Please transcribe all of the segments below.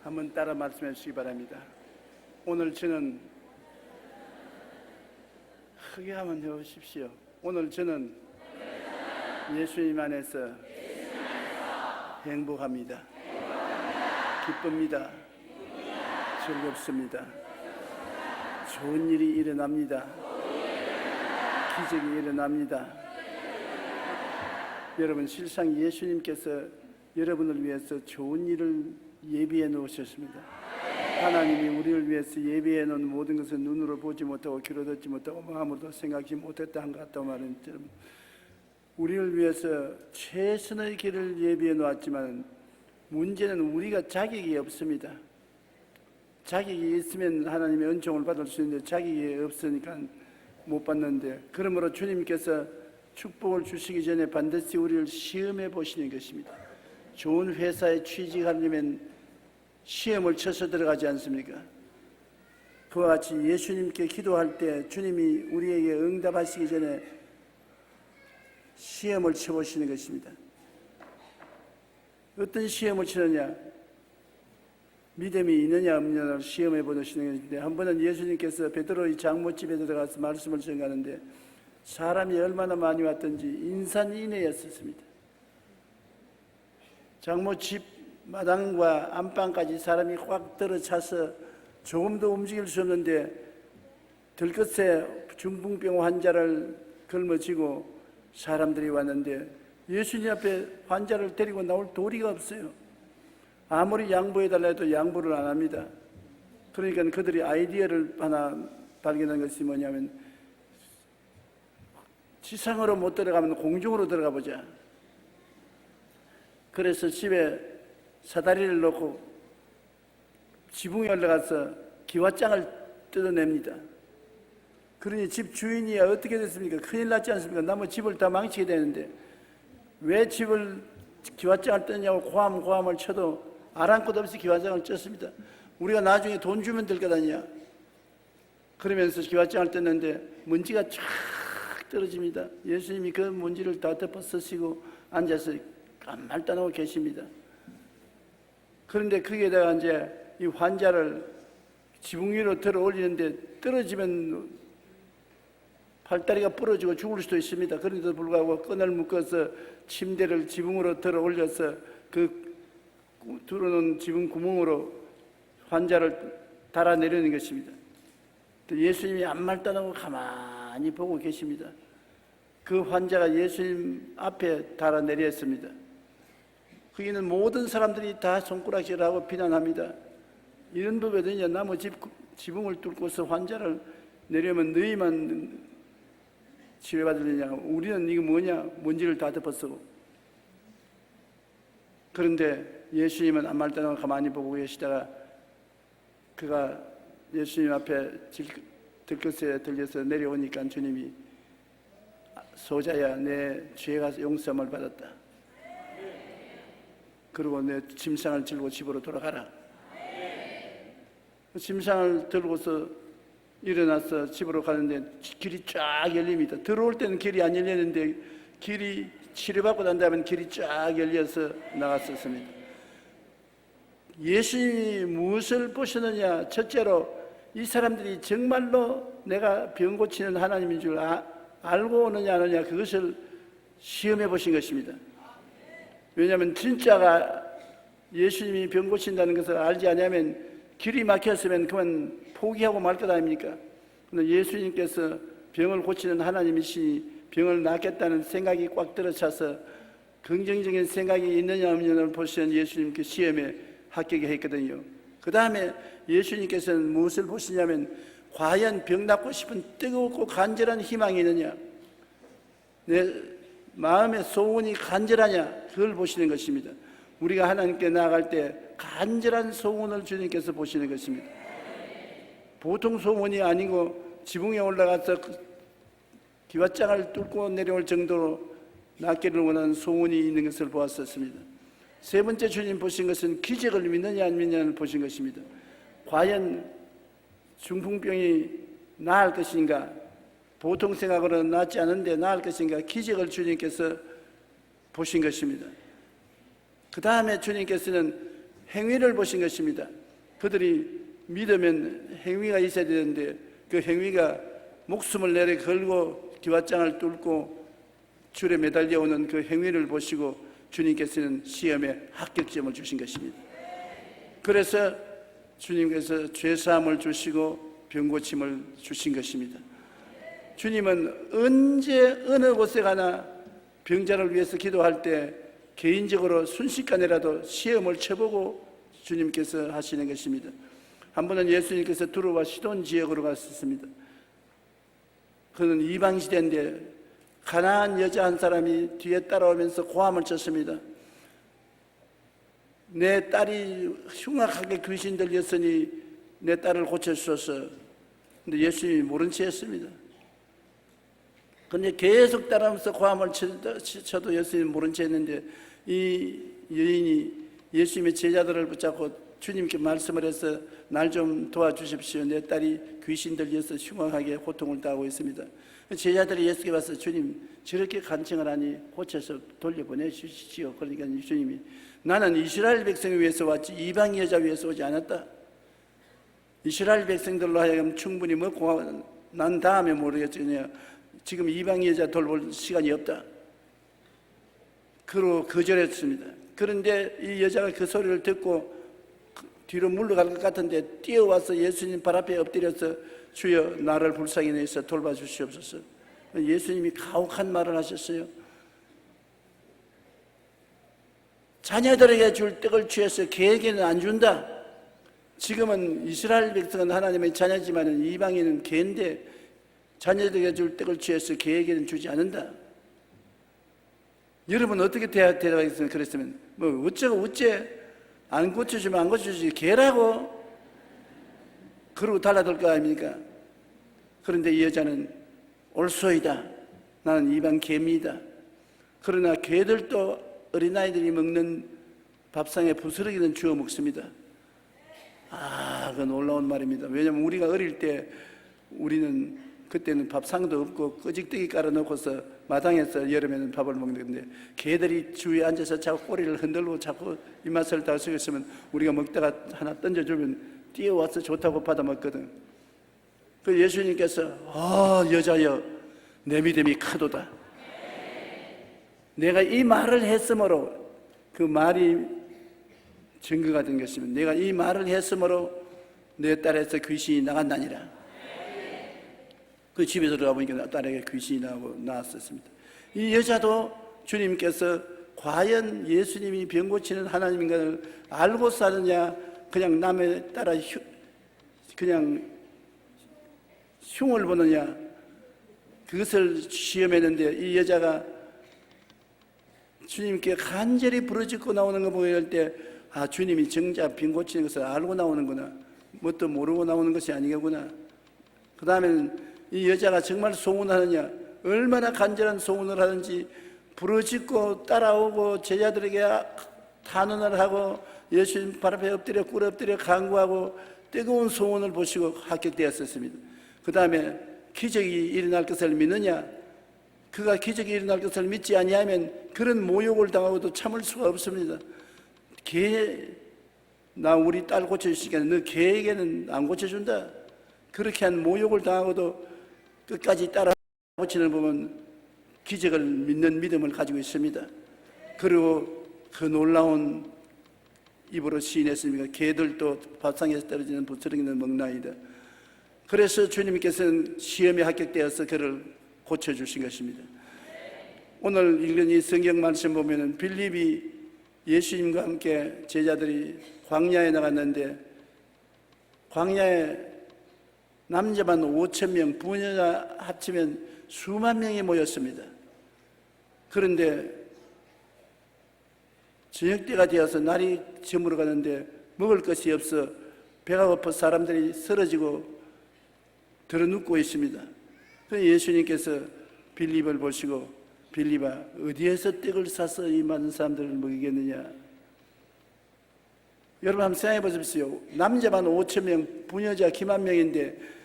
한번 따라 말씀해 주시기 바랍니다. 오늘 저는 크게 한번 해보십시오. 오늘 저는 예수님 안에서 행복합니다. 기쁩니다. 즐겁습니다. 좋은 일이 일어납니다. 기적이 일어납니다. 여러분, 실상 예수님께서 여러분을 위해서 좋은 일을 예비해 놓으셨습니다. 하나님이 우리를 위해서 예비해 놓은 모든 것을 눈으로 보지 못하고 귀로 듣지 못하고 마음으로도 생각지 못했다 한 것 같다고 말하는 것처럼 우리를 위해서 최선의 길을 예비해 놓았지만 문제는 우리가 자격이 없습니다. 자격이 있으면 하나님의 은총을 받을 수 있는데 자격이 없으니까 못 받는데, 그러므로 주님께서 축복을 주시기 전에 반드시 우리를 시험해 보시는 것입니다. 좋은 회사에 취직하려면 시험을 쳐서 들어가지 않습니까? 그와 같이 예수님께 기도할 때 주님이 우리에게 응답하시기 전에 시험을 쳐보시는 것입니다. 어떤 시험을 치느냐? 믿음이 있느냐 없느냐를 시험해 보시는 것인데, 한 번은 예수님께서 베드로의 장모집에 들어가서 말씀을 전하는데 사람이 얼마나 많이 왔던지 인산 이내였습니다. 장모집 마당과 안방까지 사람이 꽉 들어차서 조금도 움직일 수 없는데 들것에 중풍병 환자를 걸머쥐고 사람들이 왔는데 예수님 앞에 환자를 데리고 나올 도리가 없어요. 아무리 양보해달라 해도 양보를 안 합니다. 그러니까 그들이 아이디어를 하나 발견한 것이 뭐냐면, 지상으로 못 들어가면 공중으로 들어가 보자. 그래서 집에 사다리를 놓고 지붕에 올라가서 기와장을 뜯어냅니다. 그러니 집 주인이야 어떻게 됐습니까? 큰일 났지 않습니까? 나무 집을 다 망치게 되는데 왜 집을 기와장을 뜯냐고 고함을 쳐도 아랑곳 없이 기와장을 쪘습니다. 우리가 나중에 돈 주면 될 것 아니냐? 그러면서 기와장을 뜯는데 먼지가 쫙 떨어집니다. 예수님이 그 먼지를 다 덮어 쓰시고 앉아서 가만히 떠나고 계십니다. 그런데 거기에다가 이제 이 환자를 지붕 위로 들어 올리는데 떨어지면 팔다리가 부러지고 죽을 수도 있습니다. 그런데도 불구하고 끈을 묶어서 침대를 지붕으로 들어 올려서 그 들어놓은 지붕 구멍으로 환자를 달아내려는 것입니다. 예수님이 아무 말도 안 하고 가만히 보고 계십니다. 그 환자가 예수님 앞에 달아내렸습니다. 거기는 모든 사람들이 다 손가락질하고 비난합니다. 이런 법이 어디냐? 나무 지붕을 뚫고서 환자를 내려면 너희만 치료받으려냐? 우리는 이거 뭐냐? 먼지를 다 덮었어. 그런데 예수님은 아무 말도 안 하고 가만히 보고 계시다가 그가 예수님 앞에 들것에 들려서 내려오니까 주님이 소자야, 내 죄가 용서함을 받았다. 그리고 내 짐상을 들고 집으로 돌아가라. 짐상을 들고서 일어나서 집으로 가는데 길이 쫙 열립니다. 들어올 때는 길이 안 열렸는데 길이 치료받고 난 다음에 길이 쫙 열려서 나갔었습니다. 예수님이 무엇을 보시느냐? 첫째로 이 사람들이 정말로 내가 병 고치는 하나님인 줄 알고 오느냐 안 오느냐, 그것을 시험해 보신 것입니다. 왜냐하면 진짜가 예수님이 병 고친다는 것을 알지 않으면 길이 막혔으면 그만 포기하고 말 것 아닙니까? 그런데 예수님께서 병을 고치는 하나님이시니 병을 낫겠다는 생각이 꽉 들어차서 긍정적인 생각이 있느냐 없느냐를 보시는 예수님께 시험에 합격해 했거든요. 그 다음에 예수님께서는 무엇을 보시냐면, 과연 병 낫고 싶은 뜨겁고 간절한 희망이 있느냐, 내 마음의 소원이 간절하냐, 그걸 보시는 것입니다. 우리가 하나님께 나아갈 때 간절한 소원을 주님께서 보시는 것입니다. 보통 소원이 아니고 지붕에 올라가서 기와장을 뚫고 내려올 정도로 낫기를 원하는 소원이 있는 것을 보았었습니다. 세 번째 주님 보신 것은 기적을 믿느냐 안 믿느냐를 보신 것입니다. 과연 중풍병이 나을 것인가, 보통 생각으로는 낫지 않은데 나을 것인가, 기적을 주님께서 보신 것입니다. 그 다음에 주님께서는 행위를 보신 것입니다. 그들이 믿으면 행위가 있어야 되는데 그 행위가 목숨을 내려 걸고 기왓장을 뚫고 줄에 매달려 오는 그 행위를 보시고 주님께서는 시험에 합격점을 주신 것입니다. 그래서 주님께서 죄사함을 주시고 병고침을 주신 것입니다. 주님은 언제 어느 곳에 가나 병자를 위해서 기도할 때 개인적으로 순식간에라도 시험을 쳐보고 주님께서 하시는 것입니다. 한 번은 예수님께서 두로와 시돈 지역으로 갔었습니다. 그는 이방시대인데 가난한 여자 한 사람이 뒤에 따라오면서 고함을 쳤습니다. 내 딸이 흉악하게 귀신 들렸으니 내 딸을 고쳐주소서. 근데 예수님이 모른 채 했습니다. 그런데 계속 따라오면서 고함을 쳐도 예수님이 모른 채 했는데 이 여인이 예수님의 제자들을 붙잡고 주님께 말씀을 해서 날 좀 도와주십시오. 내 딸이 귀신 들려서 흉악하게 고통을 당하고 있습니다. 제자들이 예수께 와서 주님 저렇게 간청을 하니 고쳐서 돌려보내주시지요. 그러니까 주님이 나는 이스라엘 백성을 위해서 왔지 이방 여자 위해서 오지 않았다. 이스라엘 백성들로 하여금 충분히 먹고 난 다음에 모르겠지. 지금 이방 여자 돌볼 시간이 없다. 그로 거절했습니다. 그런데 이 여자가 그 소리를 듣고 뒤로 물러갈 것 같은데 뛰어와서 예수님 발 앞에 엎드려서 주여 나를 불쌍히 내서 돌봐주시옵소서. 예수님이 가혹한 말을 하셨어요. 자녀들에게 줄 떡을 취해서 개에게는 안 준다. 지금은 이스라엘 백성은 하나님의 자녀지만 이방인은 개인데 자녀들에게 줄 떡을 취해서 개에게는 주지 않는다. 여러분 어떻게 대답하겠습니까? 그랬으면 뭐 어째 안 고쳐주면 안 고쳐주지 개라고 그러고 달라들 거 아닙니까? 그런데 이 여자는 옳소이다. 나는 이방 개입니다. 그러나 개들도 어린아이들이 먹는 밥상에 부스러기는 주워 먹습니다. 그건 놀라운 말입니다. 왜냐하면 우리가 어릴 때 우리는 그때는 밥상도 없고 끄직대기 깔아놓고서 마당에서 여름에는 밥을 먹는데 개들이 주위에 앉아서 자꾸 꼬리를 흔들고 자꾸 입맛을 다스리고 있으면 우리가 먹다가 하나 던져주면 뛰어와서 좋다고 받아 먹거든. 그 예수님께서 여자여 내 믿음이 크도다. 내가 이 말을 했으므로 그 말이 증거가 된 것이면 내가 이 말을 했으므로 내 딸에서 귀신이 나간다니라. 그 집에 들어가 보니까 딸에게 귀신이 나오고 나왔었습니다. 이 여자도 주님께서 과연 예수님이 병 고치는 하나님인가를 알고 사느냐 그냥 남에 따라 그냥 흉을 보느냐 그것을 시험했는데 이 여자가 주님께 간절히 부르짖고 나오는 거 보일 때 주님이 정작 병 고치는 것을 알고 나오는구나. 뭣도 모르고 나오는 것이 아니겠구나. 그 다음에는 이 여자가 정말 소문하느냐 얼마나 간절한 소문을 하는지 부르짖고 따라오고 제자들에게 탄원을 하고 예수님 발 앞에 엎드려 꿇어 엎드려 간구하고 뜨거운 소원을 보시고 합격되었었습니다. 그 다음에 기적이 일어날 것을 믿느냐 그가 기적이 일어날 것을 믿지 아니하면 그런 모욕을 당하고도 참을 수가 없습니다. 나 우리 딸 고쳐주시니까 너 개에게는 안 고쳐준다. 그렇게 한 모욕을 당하고도 끝까지 따라 고치는 보면 기적을 믿는 믿음을 가지고 있습니다. 그리고 그 놀라운 입으로 시인했습니다. 개들도 밥상에서 떨어지는 부스러기는 먹나이다. 그래서 주님께서는 시험에 합격되어서 그를 고쳐주신 것입니다. 오늘 읽은 이 성경 말씀 보면은 빌립이 예수님과 함께 제자들이 광야에 나갔는데 광야에 남자만 5,000명, 부녀자 합치면 수만 명이 모였습니다. 그런데 저녁때가 되어서 날이 저물어 가는데 먹을 것이 없어 배가 고파 사람들이 쓰러지고 들어눕고 있습니다. 그래서 예수님께서 빌립을 보시고 빌립아 어디에서 떡을 사서 이 많은 사람들을 먹이겠느냐. 여러분 한번 생각해 보십시오. 남자만 5,000명, 부녀자 기만 명인데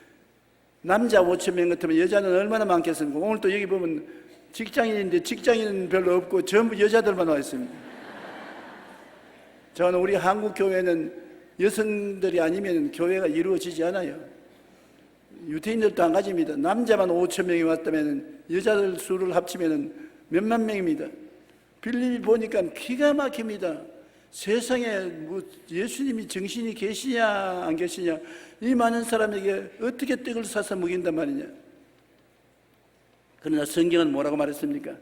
남자 5,000명 같으면 여자는 얼마나 많겠습니까? 오늘 또 여기 보면 직장인인데 직장인은 별로 없고 전부 여자들만 와 있습니다. 저는 우리 한국 교회는 여성들이 아니면 교회가 이루어지지 않아요. 유태인들도 안 가집니다. 남자만 5천 명이 왔다면 여자들 수를 합치면 몇만 명입니다. 빌립이 보니까 기가 막힙니다. 세상에 뭐 예수님이 정신이 계시냐 안 계시냐, 이 많은 사람에게 어떻게 떡을 사서 먹인단 말이냐. 그러나 성경은 뭐라고 말했습니까?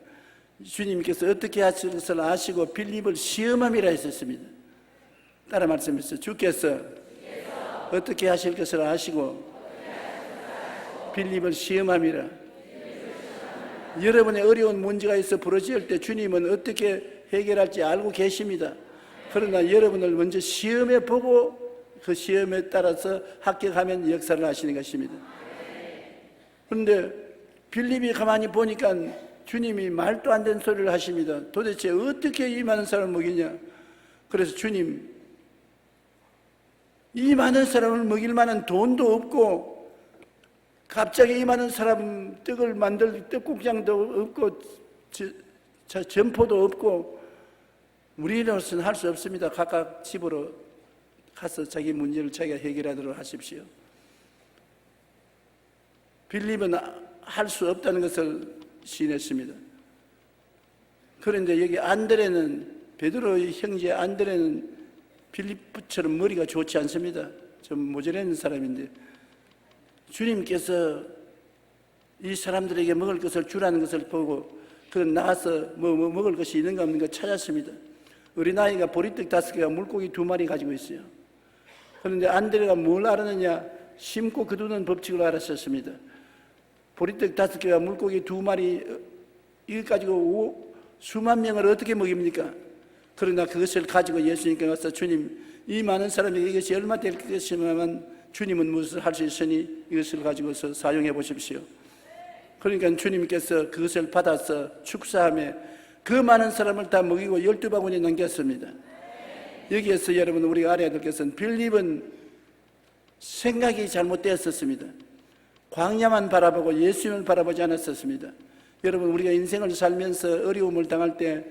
주님께서 어떻게 하실 것을 아시고 빌립을 시험함이라 했었습니다. 따라 말씀했어요. 주께서 어떻게 하실 것을 아시고 빌립을 시험함이라. 여러분의 어려운 문제가 있어 부러질 때 주님은 어떻게 해결할지 알고 계십니다. 그러나 여러분을 먼저 시험해 보고 그 시험에 따라서 합격하면 역사를 하시는 것입니다. 그런데 빌립이 가만히 보니까 주님이 말도 안 되는 소리를 하십니다. 도대체 어떻게 이 많은 사람을 먹이냐. 그래서 주님, 이 많은 사람을 먹일 만한 돈도 없고 갑자기 이 많은 사람 떡을 만들 떡국장도 없고 점포도 없고 우리로서는 할 수 없습니다. 각각 집으로 가서 자기 문제를 자기가 해결하도록 하십시오. 빌립은 할 수 없다는 것을 시인했습니다. 그런데 여기 안드레는, 베드로의 형제 안드레는 빌립처럼 머리가 좋지 않습니다. 좀 모자라는 사람인데 주님께서 이 사람들에게 먹을 것을 주라는 것을 보고 그는 나가서 뭐 먹을 것이 있는가 없는가 찾았습니다. 어린아이가 보리떡 5개와 물고기 2마리 가지고 있어요. 그런데 안드레가 뭘 알았느냐? 심고 거두는 법칙을 알았었습니다. 보리떡 5개와 물고기 2마리 이거 가지고 수만 명을 어떻게 먹입니까? 그러나 그것을 가지고 예수님께 와서 주님, 이 많은 사람에게 이것이 얼마 될 것이면 주님은 무엇을 할 수 있으니 이것을 가지고서 사용해 보십시오. 그러니까 주님께서 그것을 받아서 축사함에 그 많은 사람을 다 먹이고 12바구니 남겼습니다. 여기에서 여러분 우리가 알아야 될 것은 빌립은 생각이 잘못되었었습니다. 광야만 바라보고 예수님을 바라보지 않았었습니다. 여러분 우리가 인생을 살면서 어려움을 당할 때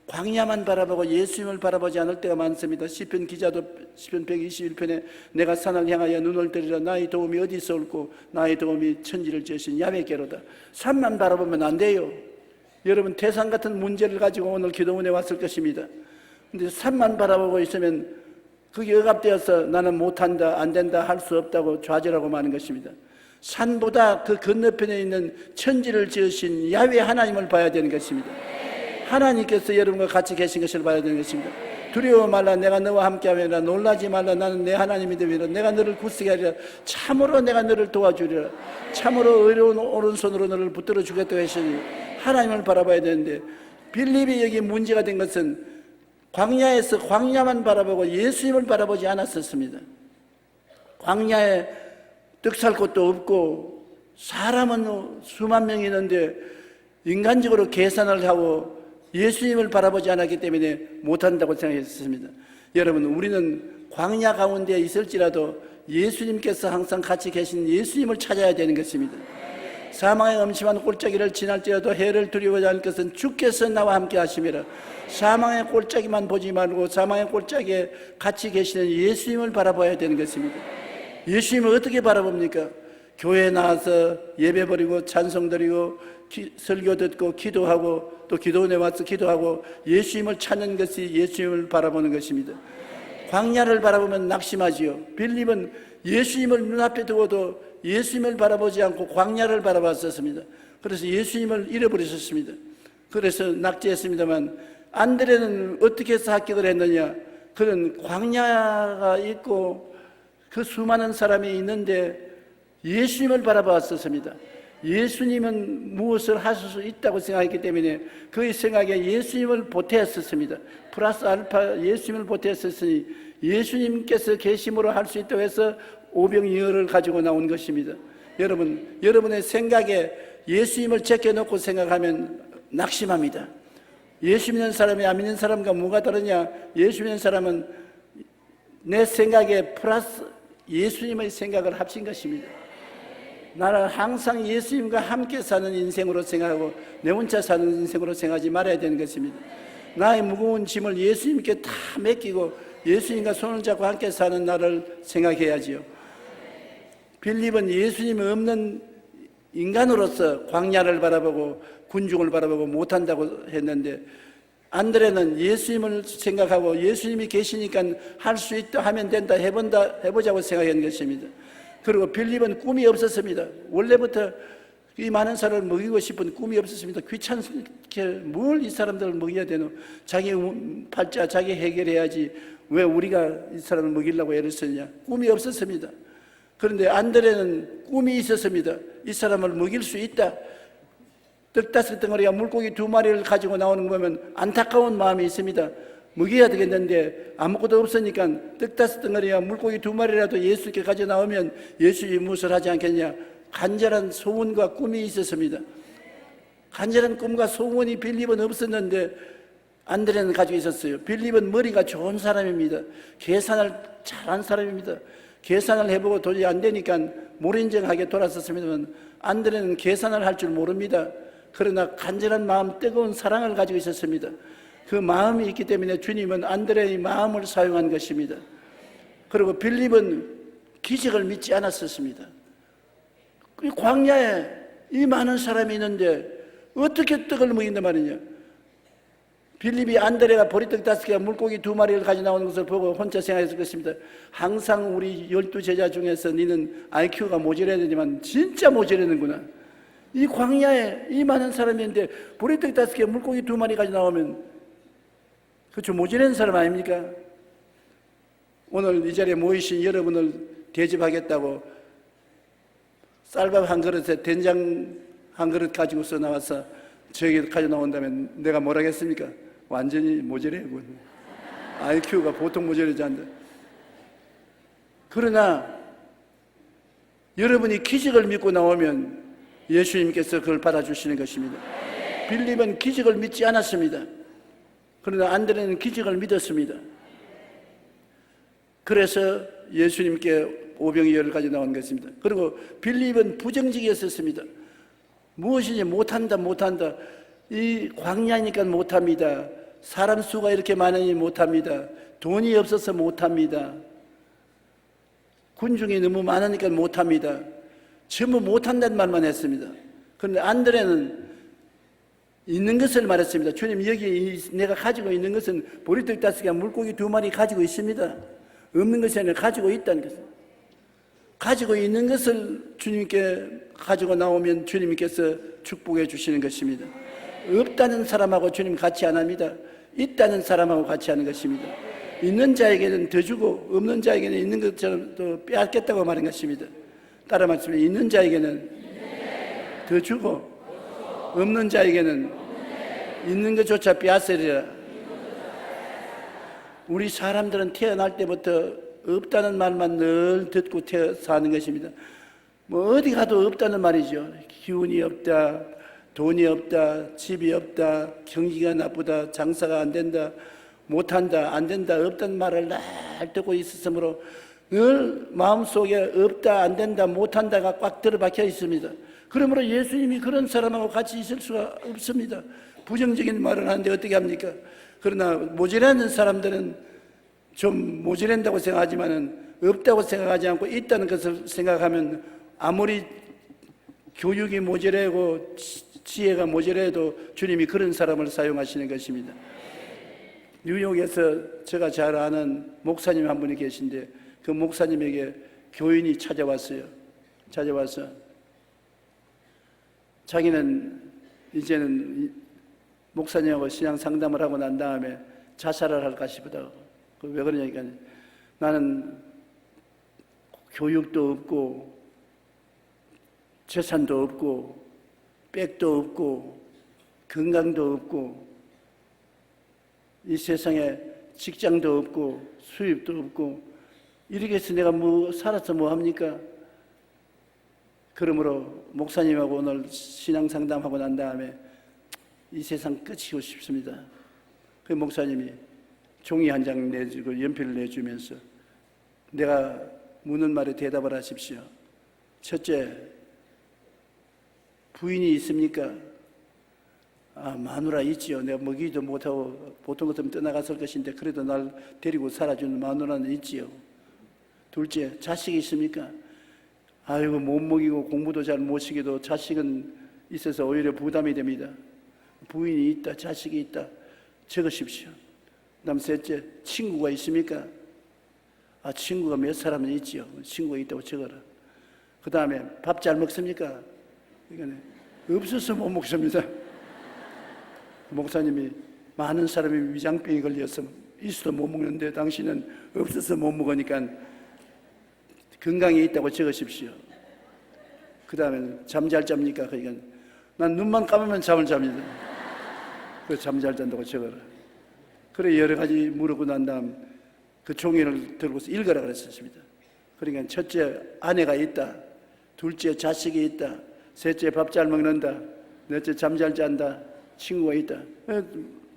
광야만 바라보고 예수님을 바라보지 않을 때가 많습니다. 시편 기자도 시편 121편에 내가 산을 향하여 눈을 들이라 나의 도움이 어디서 올고 나의 도움이 천지를 지으신 야훼께로다. 산만 바라보면 안 돼요. 여러분 태산 같은 문제를 가지고 오늘 기도원에 왔을 것입니다. 그런데 산만 바라보고 있으면 그게 억압되어서 나는 못한다, 안 된다, 할 수 없다고 좌절하고 마는 것입니다. 산보다 그 건너편에 있는 천지를 지으신 야훼 하나님을 봐야 되는 것입니다. 하나님께서 여러분과 같이 계신 것을 봐야 되는 것입니다. 두려워 말라, 내가 너와 함께하리라. 놀라지 말라, 나는 내 하나님이 되리라. 내가 너를 굳세게 하리라. 참으로 내가 너를 도와주리라. 참으로 의로운 오른손으로 너를 붙들어 주겠다고 하시니 하나님을 바라봐야 되는데 빌립이 여기 문제가 된 것은 광야에서 광야만 바라보고 예수님을 바라보지 않았었습니다. 광야에 떡 살 곳도 없고 사람은 수만 명이 있는데 인간적으로 계산을 하고 예수님을 바라보지 않았기 때문에 못한다고 생각했습니다. 여러분 우리는 광야 가운데 있을지라도 예수님께서 항상 같이 계신 예수님을 찾아야 되는 것입니다. 사망의 음침한 골짜기를 지날지라도 해를 두려워하지 않을 것은 주께서 나와 함께 하심이라. 사망의 골짜기만 보지 말고 사망의 골짜기에 같이 계시는 예수님을 바라봐야 되는 것입니다. 예수님을 어떻게 바라봅니까? 교회에 나와서 예배 드리고 찬송 드리고 설교 듣고 기도하고 또 기도원에 와서 기도하고 예수님을 찾는 것이 예수님을 바라보는 것입니다. 광야를 바라보면 낙심하지요. 빌립은 예수님을 눈앞에 두고도 예수님을 바라보지 않고 광야를 바라봤었습니다. 그래서 예수님을 잃어버리셨습니다. 그래서 낙제했습니다만 안드레는 어떻게 해서 합격을 했느냐? 그는 광야가 있고 그 수많은 사람이 있는데 예수님을 바라봤었습니다. 예수님은 무엇을 하실 수 있다고 생각했기 때문에 그의 생각에 예수님을 보태었습니다. 플러스 알파 예수님을 보태었으니 예수님께서 계심으로 할 수 있다고 해서 오병이어를 가지고 나온 것입니다. 여러분, 여러분의 생각에 예수님을 제껴놓고 생각하면 낙심합니다. 예수 믿는 사람이 안 믿는 사람과 뭐가 다르냐? 예수 믿는 사람은 내 생각에 플러스 예수님의 생각을 합친 것입니다. 나는 항상 예수님과 함께 사는 인생으로 생각하고 내 혼자 사는 인생으로 생각하지 말아야 되는 것입니다. 나의 무거운 짐을 예수님께 다 맡기고 예수님과 손을 잡고 함께 사는 날을 생각해야지요. 빌립은 예수님이 없는 인간으로서 광야를 바라보고 군중을 바라보고 못한다고 했는데, 안드레는 예수님을 생각하고 예수님이 계시니까 할 수 있다, 하면 된다, 해보자고 생각한 것입니다. 그리고 빌립은 꿈이 없었습니다. 원래부터 이 많은 사람을 먹이고 싶은 꿈이 없었습니다. 귀찮게 뭘 이 사람들을 먹여야 되노? 자기 팔자 자기 해결해야지 왜 우리가 이 사람을 먹이려고 애를 쓰냐? 꿈이 없었습니다. 그런데 안드레는 꿈이 있었습니다. 이 사람을 먹일 수 있다. 떡 5덩어리와 물고기 2마리를 가지고 나오는 거 보면 안타까운 마음이 있습니다. 먹여야 되겠는데 아무것도 없으니까 떡 5덩어리와 물고기 2마리라도 예수께 가져 나오면 예수님이 무엇을 하지 않겠냐? 간절한 소원과 꿈이 있었습니다. 간절한 꿈과 소원이 빌립은 없었는데 안드레는 가지고 있었어요. 빌립은 머리가 좋은 사람입니다. 계산을 잘한 사람입니다. 계산을 해보고 도저히 안 되니까 몰인정하게 돌아섰습니다만, 안드레는 계산을 할 줄 모릅니다. 그러나 간절한 마음, 뜨거운 사랑을 가지고 있었습니다. 그 마음이 있기 때문에 주님은 안드레의 마음을 사용한 것입니다. 그리고 빌립은 기적을 믿지 않았었습니다. 이 광야에 이 많은 사람이 있는데 어떻게 떡을 먹인단 말이냐? 빌립이 안드레가 보리떡 5개와 물고기 2마리를 가져 나오는 것을 보고 혼자 생각했을 것입니다. 항상 우리 12제자 중에서 너는 IQ가 모자라야 되지만 진짜 모자라는구나. 이 광야에 이 많은 사람이 있는데 보리떡 5개, 물고기 2마리 가져 나오면 그렇죠, 모자라는 사람 아닙니까? 오늘 이 자리에 모이신 여러분을 대접하겠다고 쌀밥 한 그릇에 된장 한 그릇 가지고서 나와서 저에게 가져 나온다면 내가 뭐라겠습니까? 완전히 모자래군. IQ가 보통 모자라지 않는다. 그러나 여러분이 기적을 믿고 나오면 예수님께서 그걸 받아주시는 것입니다. 빌립은 기적을 믿지 않았습니다. 그러나 안드레는 기적을 믿었습니다. 그래서 예수님께 오병이 열을 가져 나온 것입니다. 그리고 빌립은 부정직이었습니다. 무엇이지 못한다. 이 광야니까 못합니다. 사람 수가 이렇게 많으니 못합니다. 돈이 없어서 못합니다. 군중이 너무 많으니까 못합니다. 전부 못한다는 말만 했습니다. 그런데 안드레는 있는 것을 말했습니다. 주님, 여기 내가 가지고 있는 것은 보리떡 5개, 물고기 2마리 가지고 있습니다. 없는 것이 아니라 가지고 있다는 것입니다. 가지고 있는 것을 주님께 가지고 나오면 주님께서 축복해 주시는 것입니다. 없다는 사람하고 주님 같이 안 합니다. 있다는 사람하고 같이 하는 것입니다. 있는 자에게는 더 주고 없는 자에게는 있는 것처럼 또 빼앗겠다고 말한 것입니다. 따라 말씀해, 있는 자에게는 더 주고 없는 자에게는 있는 것조차 빼앗으리라. 우리 사람들은 태어날 때부터 없다는 말만 늘 듣고 사는 것입니다. 뭐 어디 가도 없다는 말이죠. 기운이 없다, 돈이 없다, 집이 없다, 경기가 나쁘다, 장사가 안 된다, 못한다, 안 된다, 없다는 말을 날 듣고 있었으므로 늘 마음속에 없다, 안 된다, 못한다가 꽉 들어박혀 있습니다. 그러므로 예수님이 그런 사람하고 같이 있을 수가 없습니다. 부정적인 말을 하는데 어떻게 합니까? 그러나 모자라는 사람들은 좀 모자란다고 생각하지만은 없다고 생각하지 않고 있다는 것을 생각하면 아무리 교육이 모자라고 지혜가 모자라도 주님이 그런 사람을 사용하시는 것입니다. 뉴욕에서 제가 잘 아는 목사님 한 분이 계신데 그 목사님에게 교인이 찾아왔어요. 찾아와서 자기는 이제는 목사님하고 신앙 상담을 하고 난 다음에 자살을 할까 싶다. 왜 그러냐니까 나는 교육도 없고 재산도 없고 백도 없고 건강도 없고 이 세상에 직장도 없고 수입도 없고 이렇게 해서 내가 뭐 살아서 뭐 합니까? 그러므로 목사님하고 오늘 신앙 상담하고 난 다음에 이 세상 끝이고 싶습니다. 그 목사님이 종이 한 장 내주고 연필을 내주면서 내가 묻는 말에 대답을 하십시오. 첫째, 부인이 있습니까? 마누라 있지요. 내가 먹이도 못하고 보통 같으면 떠나갔을 것인데 그래도 날 데리고 살아주는 마누라는 있지요. 둘째, 자식이 있습니까? 아이고, 못 먹이고 공부도 잘 못 시켜도 자식은 있어서 오히려 부담이 됩니다. 부인이 있다, 자식이 있다, 적으십시오. 그 다음 셋째, 친구가 있습니까? 친구가 몇 사람은 있지요. 친구가 있다고 적어라. 그 다음에 밥 잘 먹습니까? 이거는 없어서 못 먹습니다. 목사님이 많은 사람이 위장병이 걸려서 있어도 못 먹는데 당신은 없어서 못 먹으니까 건강에 있다고 적으십시오. 그 다음에 잠 잘 잡니까? 그러니까 난 눈만 감으면 잠을 잡니다. 그래서 잠 잘 잔다고 적어라. 그래 여러 가지 물어보고 난 다음 그 종이를 들고서 읽어라 그랬습니다. 그러니까 첫째, 아내가 있다. 둘째, 자식이 있다. 셋째, 밥 잘 먹는다. 넷째, 잠 잘 잔다. 친구가 있다.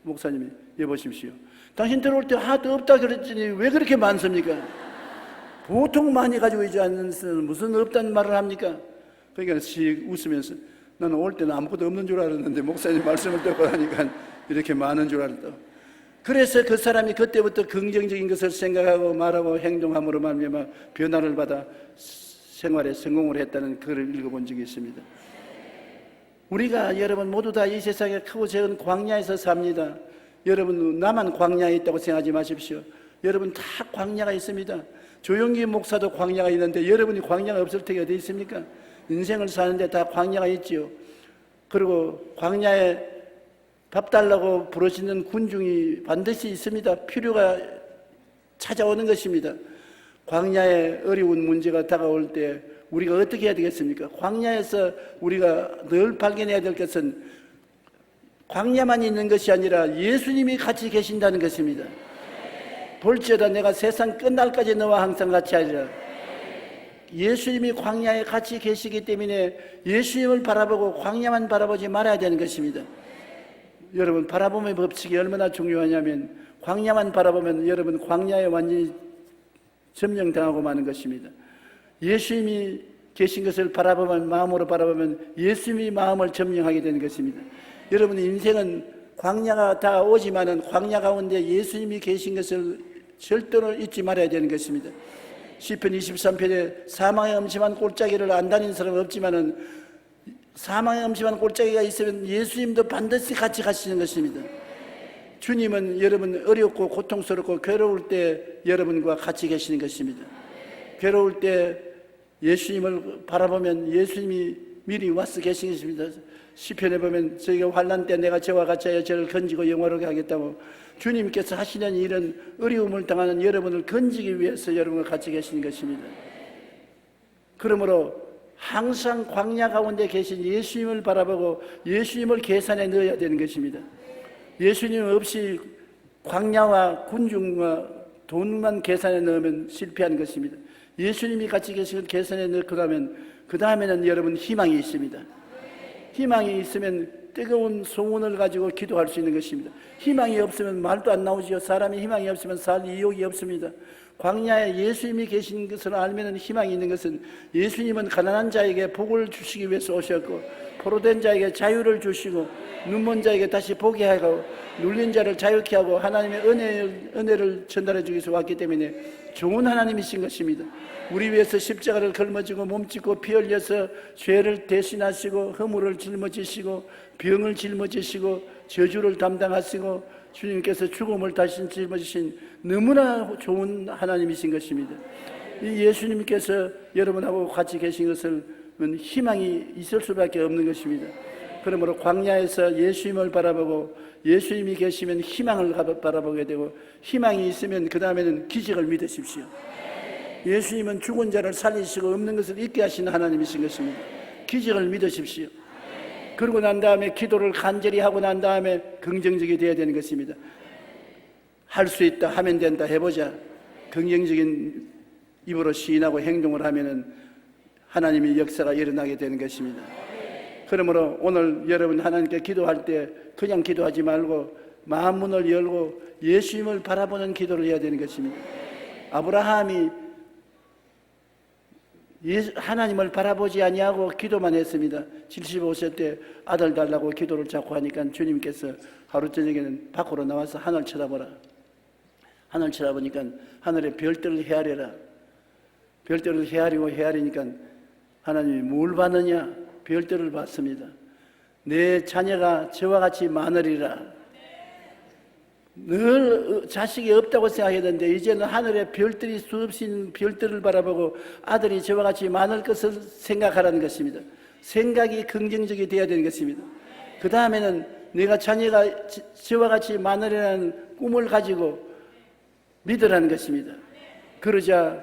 목사님이 여보십시오. 당신 들어올 때 하나도 없다 그랬더니 왜 그렇게 많습니까? 보통 많이 가지고 있지 않는 사람은 무슨 없다는 말을 합니까? 그러니까 씩 웃으면서 나는 올 때는 아무것도 없는 줄 알았는데 목사님 말씀을 듣고 하니까 이렇게 많은 줄 알았다. 그래서 그 사람이 그때부터 긍정적인 것을 생각하고 말하고 행동함으로 말미암아 변화를 받아 생활에 성공을 했다는 글을 읽어본 적이 있습니다. 우리가 여러분 모두 다 이 세상에 크고 작은 광야에서 삽니다. 여러분 나만 광야에 있다고 생각하지 마십시오. 여러분 다 광야가 있습니다. 조용기 목사도 광야가 있는데 여러분이 광야가 없을 때가 어디 있습니까? 인생을 사는데 다 광야가 있지요. 그리고 광야에 밥 달라고 부르시는 군중이 반드시 있습니다. 필요가 찾아오는 것입니다. 광야에 어려운 문제가 다가올 때 우리가 어떻게 해야 되겠습니까? 광야에서 우리가 늘 발견해야 될 것은 광야만 있는 것이 아니라 예수님이 같이 계신다는 것입니다. 볼지어다 내가 세상 끝날까지 너와 항상 같이 하리라. 예수님이 광야에 같이 계시기 때문에 예수님을 바라보고 광야만 바라보지 말아야 되는 것입니다. 여러분 바라봄의 법칙이 얼마나 중요하냐면 광야만 바라보면 여러분 광야에 완전히 점령당하고 마는 것입니다. 예수님이 계신 것을 바라보면 마음으로 바라보면 예수님이 마음을 점령하게 되는 것입니다. 여러분 인생은 광야가 다가오지만은 광야 가운데 예수님이 계신 것을 절대로 잊지 말아야 되는 것입니다. 시편 23편에 사망의 음침한 골짜기를 안 다니는 사람은 없지만은 사망의 음침한 골짜기가 있으면 예수님도 반드시 같이 가시는 것입니다. 주님은 여러분 어렵고 고통스럽고 괴로울 때 여러분과 같이 계시는 것입니다. 괴로울 때 예수님을 바라보면 예수님이 미리 와서 계신 것입니다. 시편에 보면 저희가 환난 때 내가 저와 같이 하여 저를 건지고 영화롭게 하겠다고 주님께서 하시는 일은 어려움을 당하는 여러분을 건지기 위해서 여러분과 같이 계시는 것입니다. 그러므로 항상 광야 가운데 계신 예수님을 바라보고 예수님을 계산에 넣어야 되는 것입니다. 예수님 없이 광야와 군중과 돈만 계산에 넣으면 실패하는 것입니다. 예수님이 같이 계시는 계산에 넣고 가면 그 다음에는 여러분 희망이 있습니다. 희망이 있으면 뜨거운 소원을 가지고 기도할 수 있는 것입니다. 희망이 없으면 말도 안 나오지요. 사람이 희망이 없으면 살 이욕이 없습니다. 광야에 예수님이 계신 것을 알면 희망이 있는 것은 예수님은 가난한 자에게 복을 주시기 위해서 오셨고 포로된 자에게 자유를 주시고 눈먼 자에게 다시 보게 하고 눌린 자를 자유케 하고 하나님의 은혜를 전달해 주기 위해서 왔기 때문에 좋은 하나님이신 것입니다. 우리 위해서 십자가를 걸머지고 몸짓고 피 흘려서 죄를 대신하시고 허물을 짊어지시고 병을 짊어지시고 저주를 담당하시고 주님께서 죽음을 다시 짊어지신 너무나 좋은 하나님이신 것입니다. 이 예수님께서 여러분하고 같이 계신 것은 희망이 있을 수밖에 없는 것입니다. 그러므로 광야에서 예수님을 바라보고 예수님이 계시면 희망을 바라보게 되고 희망이 있으면 그 다음에는 기적을 믿으십시오. 예수님은 죽은 자를 살리시고 없는 것을 있게 하시는 하나님이신 것입니다. 기적을 믿으십시오. 그러고 난 다음에 기도를 간절히 하고 난 다음에 긍정적이 되어야 되는 것입니다. 할 수 있다, 하면 된다, 해보자. 긍정적인 입으로 시인하고 행동을 하면은 하나님의 역사가 일어나게 되는 것입니다. 그러므로 오늘 여러분 하나님께 기도할 때 그냥 기도하지 말고 마음 문을 열고 예수님을 바라보는 기도를 해야 되는 것입니다. 아브라함이 하나님을 바라보지 아니하고 기도만 했습니다. 75세 때 아들 달라고 기도를 자꾸 하니까 주님께서 하루 저녁에는 밖으로 나와서 하늘 쳐다보라. 하늘 쳐다보니까 하늘에 별들을 헤아려라. 별들을 헤아리고 헤아리니까 하나님이 뭘 봤느냐? 별들을 봤습니다. 내 자녀가 저와 같이 많으리라. 늘 자식이 없다고 생각했는데 이제는 하늘에 별들이 수없이 있는 별들을 바라보고 아들이 저와 같이 많을 것을 생각하라는 것입니다. 생각이 긍정적이 되어야 되는 것입니다. 그 다음에는 내가 자녀가 저와 같이 많으리라는 꿈을 가지고 믿으라는 것입니다. 그러자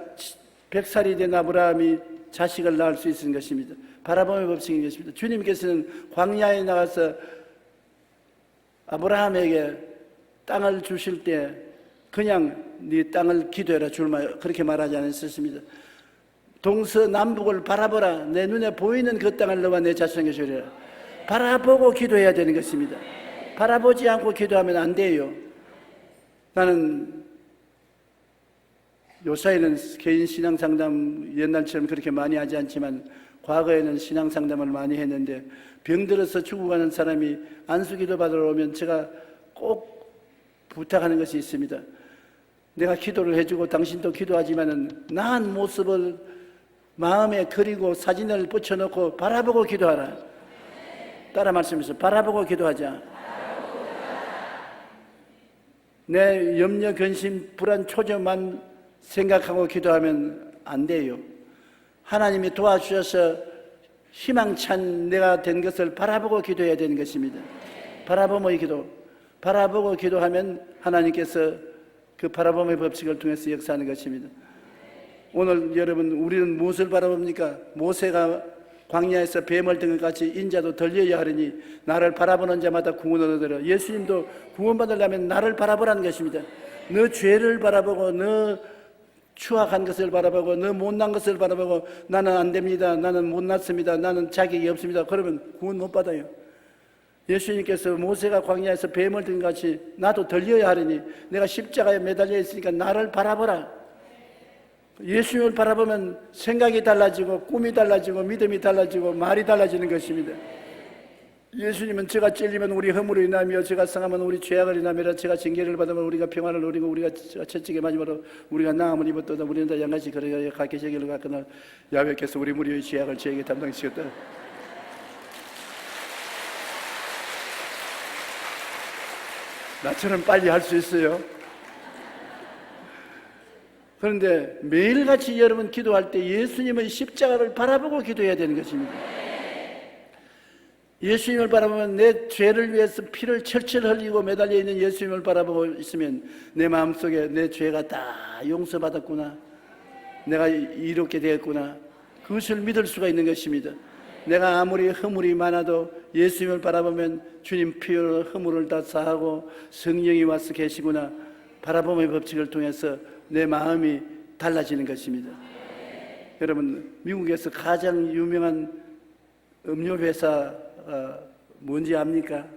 100살이 된 아브라함이 자식을 낳을 수 있는 것입니다. 바라봄의 법칙인 것입니다. 주님께서는 광야에 나가서 아브라함에게 땅을 주실 때 그냥 네 땅을 기도해라 줄마 그렇게 말하지 않으셨습니다. 동서남북을 바라보라. 내 눈에 보이는 그 땅을 너와 내 자손에게 주리라. 바라보고 기도해야 되는 것입니다. 바라보지 않고 기도하면 안 돼요. 나는 요사이는 개인 신앙상담 옛날처럼 그렇게 많이 하지 않지만 과거에는 신앙상담을 많이 했는데 병들어서 죽어가는 사람이 안수기도 받으러 오면 제가 꼭 부탁하는 것이 있습니다. 내가 기도를 해주고 당신도 기도하지만은 나은 모습을 마음에 그리고 사진을 붙여놓고 바라보고 기도하라. 따라 말씀해서 바라보고 기도하자. 내 염려, 근심, 불안, 초조만 생각하고 기도하면 안 돼요. 하나님이 도와주셔서 희망찬 내가 된 것을 바라보고 기도해야 되는 것입니다. 바라보며 기도. 바라보고 기도하면 하나님께서 그 바라봄의 법칙을 통해서 역사하는 것입니다. 오늘 여러분 우리는 무엇을 바라봅니까? 모세가 광야에서 뱀을 든 것 같이 인자도 덜려야 하리니 나를 바라보는 자마다 구원을 얻으라. 예수님도 구원받으려면 나를 바라보라는 것입니다. 너 죄를 바라보고 너 추악한 것을 바라보고 너 못난 것을 바라보고 나는 안 됩니다. 나는 못났습니다. 나는 자격이 없습니다. 그러면 구원 못 받아요. 예수님께서 모세가 광야에서 뱀을 든 것 같이 나도 덜려야 하리니 내가 십자가에 매달려 있으니까 나를 바라보라. 예수님을 바라보면 생각이 달라지고 꿈이 달라지고 믿음이 달라지고 말이 달라지는 것입니다. 예수님은 제가 찔리면 우리 허물을 인하며 제가 상하면 우리 죄악을 인하며 제가 징계를 받으면 우리가 평안을 누리고 우리가 채찍에 맞으므로 우리가 나음을 입었도다 우리는 다 양같이 걸어가야 각기 제길로 갔거나 야훼께서 우리 무리의 죄악을 저에게 담당시켰다. 나처럼 빨리 할 수 있어요. 그런데 매일같이 여러분 기도할 때 예수님의 십자가를 바라보고 기도해야 되는 것입니다. 예수님을 바라보면 내 죄를 위해서 피를 철철 흘리고 매달려 있는 예수님을 바라보고 있으면 내 마음속에 내 죄가 다 용서받았구나, 내가 이롭게 되었구나, 그것을 믿을 수가 있는 것입니다. 내가 아무리 허물이 많아도 예수님을 바라보면 주님 피로 허물을 다 사하고 성령이 와서 계시구나, 바라봄의 법칙을 통해서 내 마음이 달라지는 것입니다. 여러분, 미국에서 가장 유명한 음료회사 뭔지 압니까?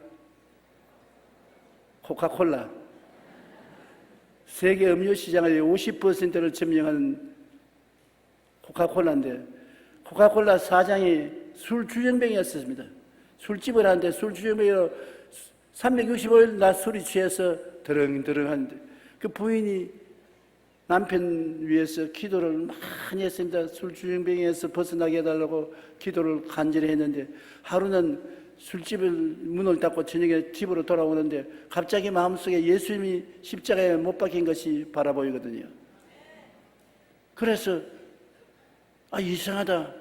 코카콜라. 세계 음료 시장의 50%를 점령하는 코카콜라인데, 코카콜라 사장이 술 주정뱅이였습니다. 술집을 하는데 술 주정뱅이로 365일 낮 술이 취해서 드렁드렁 하는데 그 부인이 남편 위해서 기도를 많이 했습니다. 술 주정뱅이에서 벗어나게 해달라고 기도를 간절히 했는데 하루는 술집을 문을 닫고 저녁에 집으로 돌아오는데 갑자기 마음속에 예수님이 십자가에 못 박힌 것이 바라보이거든요. 그래서 이상하다.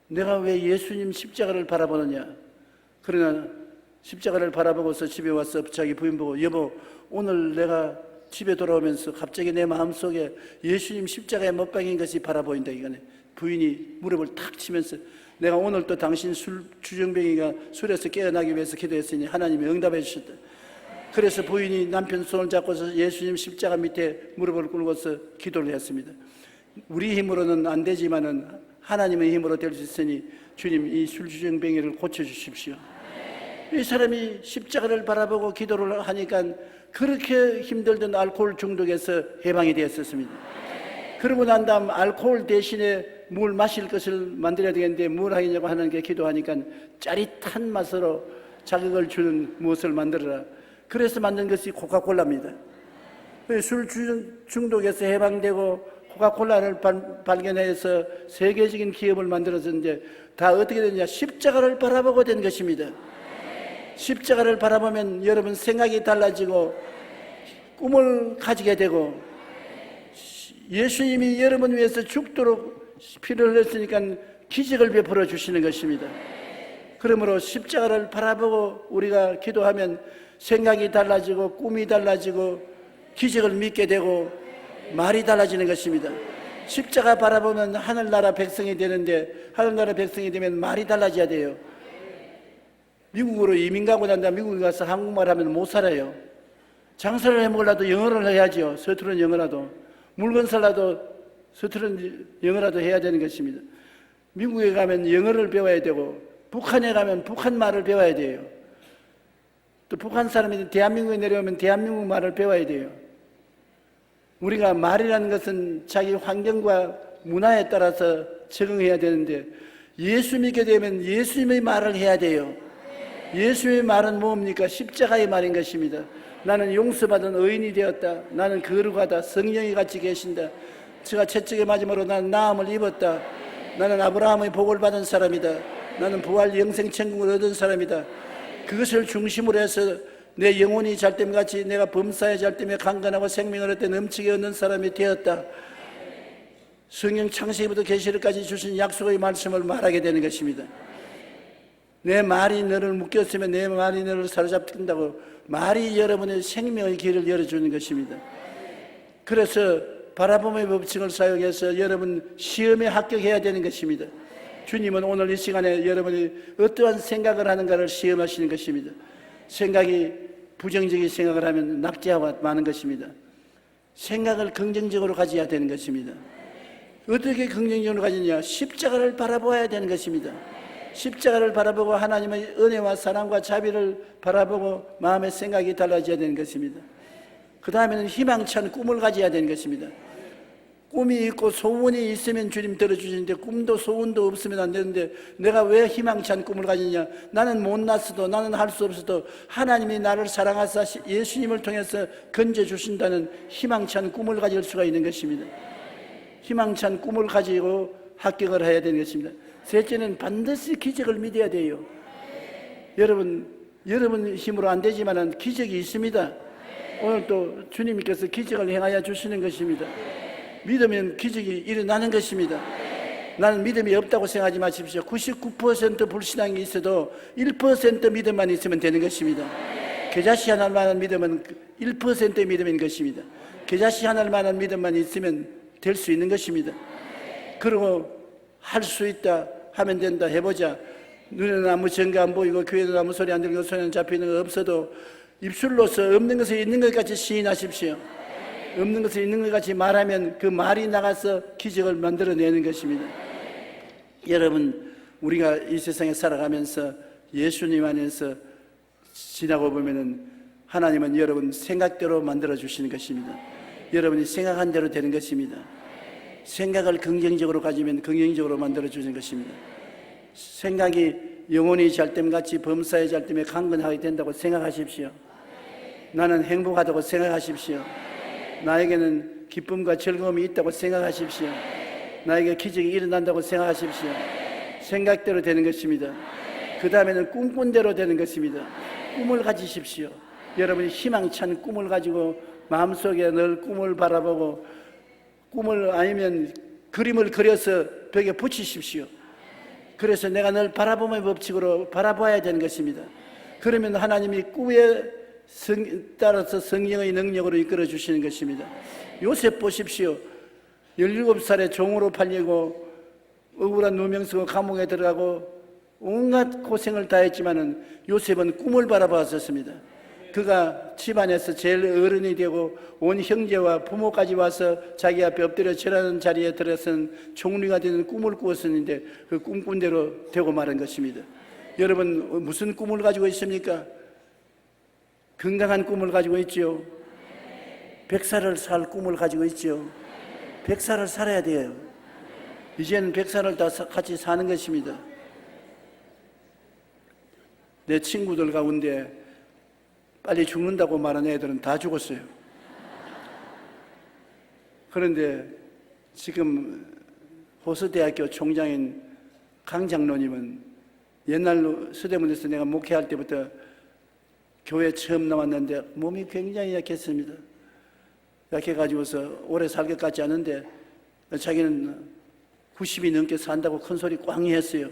내가 왜 예수님 십자가를 바라보느냐. 그러나 십자가를 바라보고서 집에 와서 자기 부인 보고, 여보, 오늘 내가 집에 돌아오면서 갑자기 내 마음속에 예수님 십자가에 못 박힌 것이 바라보인다. 이거네. 부인이 무릎을 탁 치면서, 내가 오늘 또 당신 주정뱅이가 술에서 깨어나기 위해서 기도했으니 하나님이 응답해 주셨다. 그래서 부인이 남편 손을 잡고서 예수님 십자가 밑에 무릎을 꿇고서 기도를 했습니다. 우리 힘으로는 안 되지만은 하나님의 힘으로 될 수 있으니 주님 이 술주정뱅이를 고쳐주십시오. 이 사람이 십자가를 바라보고 기도를 하니까 그렇게 힘들던 알코올 중독에서 해방이 되었었습니다. 그러고 난 다음 알코올 대신에 물 마실 것을 만들어야 되겠는데 뭘 하겠냐고 하나님께 기도하니까 짜릿한 맛으로 자극을 주는 무엇을 만들어라. 그래서 만든 것이 코카콜라입니다. 술 중독에서 해방되고 코카콜라를 발견해서 세계적인 기업을 만들었는데 다 어떻게 되느냐? 십자가를 바라보고 된 것입니다. 십자가를 바라보면 여러분 생각이 달라지고 꿈을 가지게 되고, 예수님이 여러분 위해서 죽도록 피를 흘렸으니까 기적을 베풀어 주시는 것입니다. 그러므로 십자가를 바라보고 우리가 기도하면 생각이 달라지고 꿈이 달라지고 기적을 믿게 되고 말이 달라지는 것입니다. 십자가 바라보면 하늘나라 백성이 되는데, 하늘나라 백성이 되면 말이 달라져야 돼요. 미국으로 이민 가고 난 다음 미국에 가서 한국말 하면 못 살아요. 장사를 해먹으려도 영어를 해야죠. 서투른 영어라도. 물건 살라도 서투른 영어라도 해야 되는 것입니다. 미국에 가면 영어를 배워야 되고, 북한에 가면 북한 말을 배워야 돼요. 또 북한 사람이 대한민국에 내려오면 대한민국 말을 배워야 돼요. 우리가 말이라는 것은 자기 환경과 문화에 따라서 적응해야 되는데, 예수 믿게 되면 예수님의 말을 해야 돼요. 예수의 말은 뭡니까? 십자가의 말인 것입니다. 나는 용서받은 의인이 되었다. 나는 거룩하다. 성령이 같이 계신다. 제가 채찍에 맞음으로 나는 나음을 입었다. 나는 아브라함의 복을 받은 사람이다. 나는 부활 영생 천국을 얻은 사람이다. 그것을 중심으로 해서 내 영혼이 잘됨 같이 내가 범사에 잘됨에 강건하고 생명을 얻되 넘치게 얻는 사람이 되었다. 성령 창세기부터 계시록까지 주신 약속의 말씀을 말하게 되는 것입니다. 내 말이 너를 묶였으면 내 말이 너를 사로잡힌다고, 말이 여러분의 생명의 길을 열어주는 것입니다. 그래서 바라봄의 법칙을 사용해서 여러분 시험에 합격해야 되는 것입니다. 주님은 오늘 이 시간에 여러분이 어떠한 생각을 하는가를 시험하시는 것입니다. 생각이 부정적인 생각을 하면 낙제하고 마는 것입니다. 생각을 긍정적으로 가져야 되는 것입니다. 어떻게 긍정적으로 가지냐? 십자가를 바라보아야 되는 것입니다. 십자가를 바라보고 하나님의 은혜와 사랑과 자비를 바라보고 마음의 생각이 달라져야 되는 것입니다. 그 다음에는 희망찬 꿈을 가져야 되는 것입니다. 꿈이 있고 소원이 있으면 주님 들어주시는데 꿈도 소원도 없으면 안 되는데, 내가 왜 희망찬 꿈을 가지냐? 나는 못났어도, 나는 할 수 없어도 하나님이 나를 사랑하사 예수님을 통해서 건져주신다는 희망찬 꿈을 가질 수가 있는 것입니다. 희망찬 꿈을 가지고 합격을 해야 되는 것입니다. 셋째는 반드시 기적을 믿어야 돼요. 여러분 힘으로 안 되지만 기적이 있습니다. 오늘 또 주님께서 기적을 행하여 주시는 것입니다. 믿으면 기적이 일어나는 것입니다. 나는 믿음이 없다고 생각하지 마십시오. 99% 불신앙이 있어도 1% 믿음만 있으면 되는 것입니다. 겨자씨 하나만한 믿음은 1%의 믿음인 것입니다. 겨자씨 하나만한 믿음만 있으면 될 수 있는 것입니다. 그리고 할 수 있다 하면 된다, 해보자. 눈에는 아무 증거 안 보이고 귀에는 아무 소리 안 들리고 손에는 잡히는 거 없어도 입술로서 없는 것을 있는 것 같이 시인하십시오. 없는 것을 있는 것 같이 말하면 그 말이 나가서 기적을 만들어내는 것입니다. 여러분, 우리가 이 세상에 살아가면서 예수님 안에서 지나고 보면은 하나님은 여러분 생각대로 만들어주시는 것입니다. 여러분이 생각한 대로 되는 것입니다. 생각을 긍정적으로 가지면 긍정적으로 만들어주는 것입니다. 생각이 영혼이 잘됨같이 범사의 잘됨에 강건하게 된다고 생각하십시오. 나는 행복하다고 생각하십시오. 나에게는 기쁨과 즐거움이 있다고 생각하십시오. 나에게 기적이 일어난다고 생각하십시오. 생각대로 되는 것입니다. 그 다음에는 꿈꾼 대로 되는 것입니다. 꿈을 가지십시오. 여러분이 희망찬 꿈을 가지고 마음속에 늘 꿈을 바라보고, 꿈을 아니면 그림을 그려서 벽에 붙이십시오. 그래서 내가 늘 바라봄의 법칙으로 바라봐야 되는 것입니다. 그러면 하나님이 꿈에 따라서 성령의 능력으로 이끌어 주시는 것입니다. 요셉 보십시오. 17살에 종으로 팔리고 억울한 누명 쓰고 감옥에 들어가고 온갖 고생을 다 했지만은 요셉은 꿈을 바라봤었습니다. 그가 집안에서 제일 어른이 되고 온 형제와 부모까지 와서 자기 앞에 엎드려 절하는 자리에 들어선 총리가 되는 꿈을 꾸었었는데 그 꿈꾼 대로 되고 말한 것입니다. 여러분 무슨 꿈을 가지고 있습니까? 건강한 꿈을 가지고 있지요. 100살을 살 꿈을 가지고 있지요. 백살을 살아야 돼요. 이제는 백살을 다 같이 사는 것입니다. 내 친구들 가운데 빨리 죽는다고 말하는 애들은 다 죽었어요. 그런데 지금 호서대학교 총장인 강 장로님은 옛날로 서대문에서 내가 목회할 때부터 교회 처음 나왔는데 몸이 굉장히 약했습니다. 약해가지고서 오래 살 것 같지 않은데 자기는 90이 넘게 산다고 큰 소리 꽝 했어요.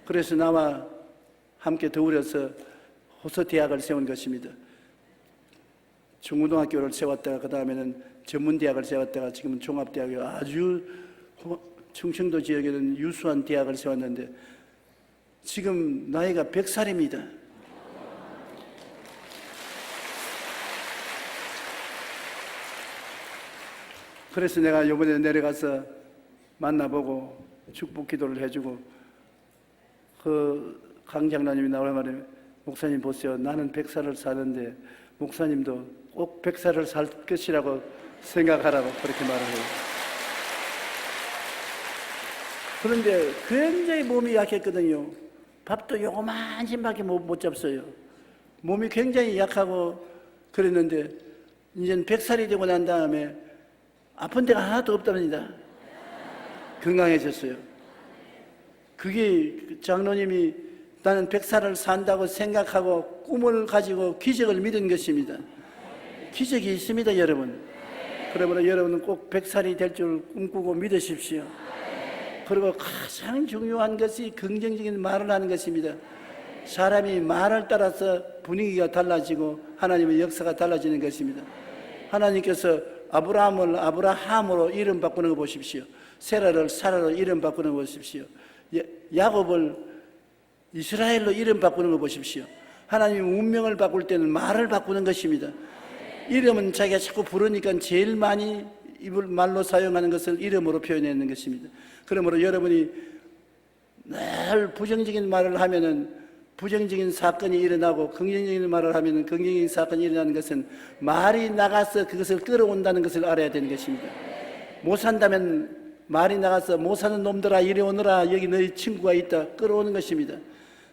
그래서 나와 함께 더불어서 호서대학을 세운 것입니다. 중고등학교를 세웠다가 그 다음에는 전문대학을 세웠다가 지금은 종합대학이 아주 충청도 지역에는 유수한 대학을 세웠는데 지금 나이가 100살입니다. 그래서 내가 이번에 내려가서 만나보고 축복 기도를 해주고 그 강 장로님이 나오는 말에 목사님 보세요. 나는 100살을 사는데 목사님도 꼭 100살을 살 것이라고 생각하라고 그렇게 말을 해요. 그런데 굉장히 몸이 약했거든요. 밥도 요만큼밖에 못 잡어요. 몸이 굉장히 약하고 그랬는데 이제는 100살이 되고 난 다음에 아픈 데가 하나도 없답니다. 건강해졌어요. 그게 장로님이 나는 100살을 산다고 생각하고 꿈을 가지고 기적을 믿은 것입니다. 기적이 있습니다, 여러분. 그러므로 여러분은 꼭 100살이 될 줄 꿈꾸고 믿으십시오. 그리고 가장 중요한 것이 긍정적인 말을 하는 것입니다. 사람이 말을 따라서 분위기가 달라지고 하나님의 역사가 달라지는 것입니다. 하나님께서 아브라함을 아브라함으로 이름 바꾸는 거 보십시오. 세라를 사라로 이름 바꾸는 거 보십시오. 야곱을 이스라엘로 이름 바꾸는 거 보십시오. 하나님이 운명을 바꿀 때는 말을 바꾸는 것입니다. 이름은 자기가 자꾸 부르니까 제일 많이 입을 말로 사용하는 것을 이름으로 표현하는 것입니다. 그러므로 여러분이 늘 부정적인 말을 하면은 부정적인 사건이 일어나고 긍정적인 말을 하면은 긍정적인 사건이 일어나는 것은 말이 나가서 그것을 끌어온다는 것을 알아야 되는 것입니다. 못 산다면 말이 나가서 못 사는 놈들아 이리 오너라 여기 너희 친구가 있다 끌어오는 것입니다.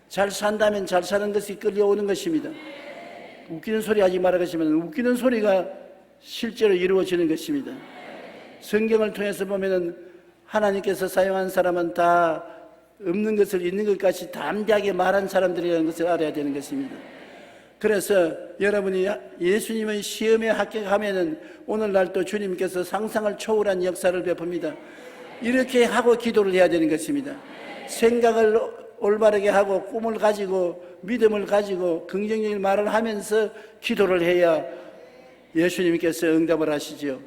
잘 산다면 잘 사는 것이 끌려오는 것입니다. 웃기는 소리 하지 말아 것이면 웃기는 소리가 실제로 이루어지는 것입니다. 성경을 통해서 보면은 하나님께서 사용한 사람은 다 없는 것을 있는 것 같이 담대하게 말한 사람들이라는 것을 알아야 되는 것입니다. 그래서 여러분이 예수님의 시험에 합격하면은 오늘날 또 주님께서 상상을 초월한 역사를 베풉니다. 이렇게 하고 기도를 해야 되는 것입니다. 생각을 올바르게 하고 꿈을 가지고 믿음을 가지고 긍정적인 말을 하면서 기도를 해야 예수님께서 응답을 하시죠.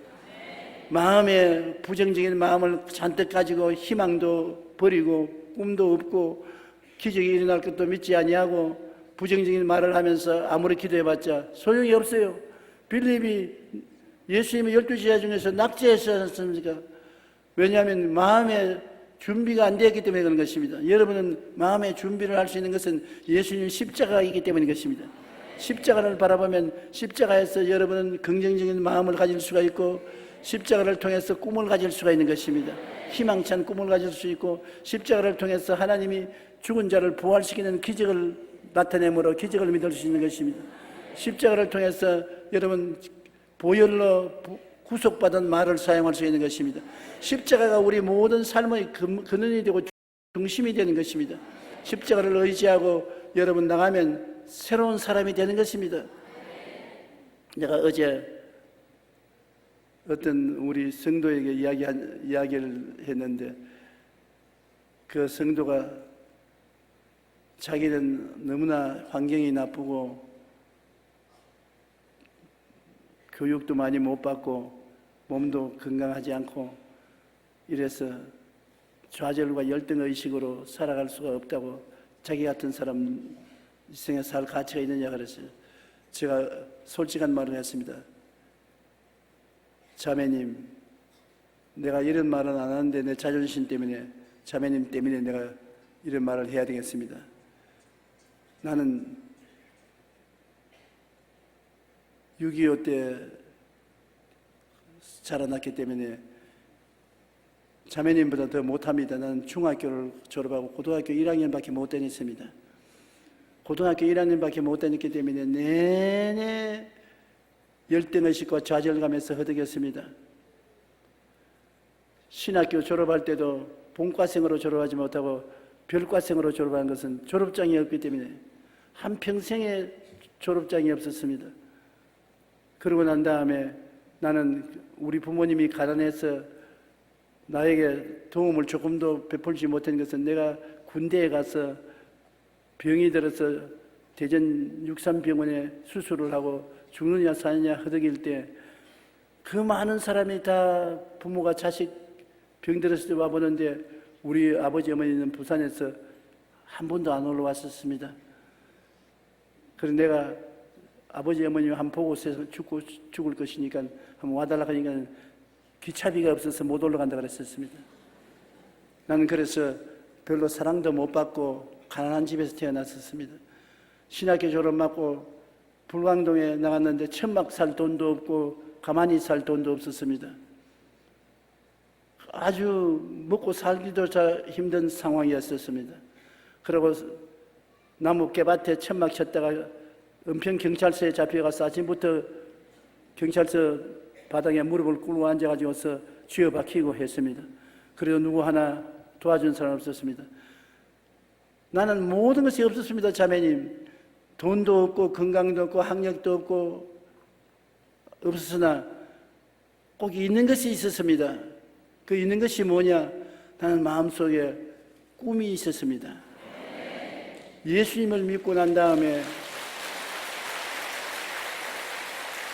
마음에 부정적인 마음을 잔뜩 가지고 희망도 버리고 꿈도 없고 기적이 일어날 것도 믿지 아니하고 부정적인 말을 하면서 아무리 기도해봤자 소용이 없어요. 빌립이 예수님의 12제자 중에서 낙제했지 않습니까? 왜냐하면 마음에 준비가 안 되었기 때문에 그런 것입니다. 여러분은 마음의 준비를 할 수 있는 것은 예수님 십자가가 있기 때문인 것입니다. 십자가를 바라보면 십자가에서 여러분은 긍정적인 마음을 가질 수가 있고 십자가를 통해서 꿈을 가질 수가 있는 것입니다. 희망찬 꿈을 가질 수 있고 십자가를 통해서 하나님이 죽은 자를 부활시키는 기적을 나타내므로 기적을 믿을 수 있는 것입니다. 십자가를 통해서 여러분 보혈로 구속받은 말을 사용할 수 있는 것입니다. 십자가가 우리 모든 삶의 근원이 되고 중심이 되는 것입니다. 십자가를 의지하고 여러분 나가면 새로운 사람이 되는 것입니다. 내가 어제 어떤 우리 성도에게 이야기를 했는데 그 성도가 자기는 너무나 환경이 나쁘고 교육도 많이 못 받고 몸도 건강하지 않고 이래서 좌절과 열등의식으로 살아갈 수가 없다고 자기 같은 사람 인생에 살 가치가 있느냐 그랬어요. 제가 솔직한 말을 했습니다. 자매님, 내가 이런 말은 안 하는데 내 자존심 때문에 자매님 때문에 내가 이런 말을 해야 되겠습니다. 나는 6.25 때 자라났기 때문에 자매님보다 더 못합니다. 나는 중학교를 졸업하고 고등학교 1학년밖에 못 다녔습니다. 고등학교 1학년밖에 못 다녔기 때문에 내내 열등의식과 좌절감에서 허덕였습니다. 신학교 졸업할 때도 본과생으로 졸업하지 못하고 별과생으로 졸업한 것은 졸업장이 없기 때문에 한평생에 졸업장이 없었습니다. 그러고 난 다음에 나는 우리 부모님이 가난해서 나에게 도움을 조금도 베풀지 못한 것은 내가 군대에 가서 병이 들어서 대전 육삼병원에 수술을 하고 죽느냐 사느냐 허덕일 때 그 많은 사람이 다 부모가 자식 병 들었을 때 와보는데 우리 아버지 어머니는 부산에서 한 번도 안 올라왔었습니다. 그래서 내가 아버지 어머니 한 보고 있어서 죽을 것이니까 한번 와달라고 하니까 기차비가 없어서 못 올라간다 그랬었습니다. 나는 그래서 별로 사랑도 못 받고 가난한 집에서 태어났었습니다. 신학교 졸업 맞고 불광동에 나갔는데 천막 살 돈도 없고 가만히 살 돈도 없었습니다. 아주 먹고 살기도 잘 힘든 상황이었었습니다. 그리고 나무 깨밭에 천막 쳤다가 은평경찰서에 잡혀가서 아침부터 경찰서 바닥에 무릎을 꿇고 앉아가지고서 쥐어박히고 했습니다. 그래도 누구 하나 도와준 사람 없었습니다. 나는 모든 것이 없었습니다. 자매님, 돈도 없고 건강도 없고 학력도 없고 없었으나 꼭 있는 것이 있었습니다. 그 있는 것이 뭐냐? 나는 마음속에 꿈이 있었습니다. 예수님을 믿고 난 다음에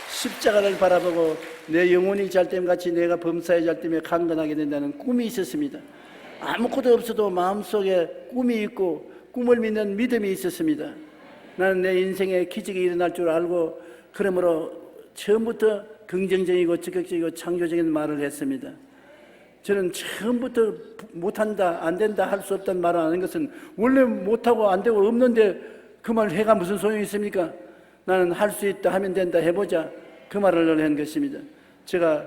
십자가를 바라보고 내 영혼이 잘됨같이 내가 범사에 잘됨에 강건하게 된다는 꿈이 있었습니다. 아무것도 없어도 마음속에 꿈이 있고 꿈을 믿는 믿음이 있었습니다. 나는 내 인생에 기적이 일어날 줄 알고 그러므로 처음부터 긍정적이고 적극적이고 창조적인 말을 했습니다. 저는 처음부터 못한다, 안 된다, 할 수 없다는 말을 하는 것은 원래 못하고 안 되고 없는데 그 말 해가 무슨 소용이 있습니까? 나는 할 수 있다, 하면 된다, 해보자. 그 말을 한 것입니다. 제가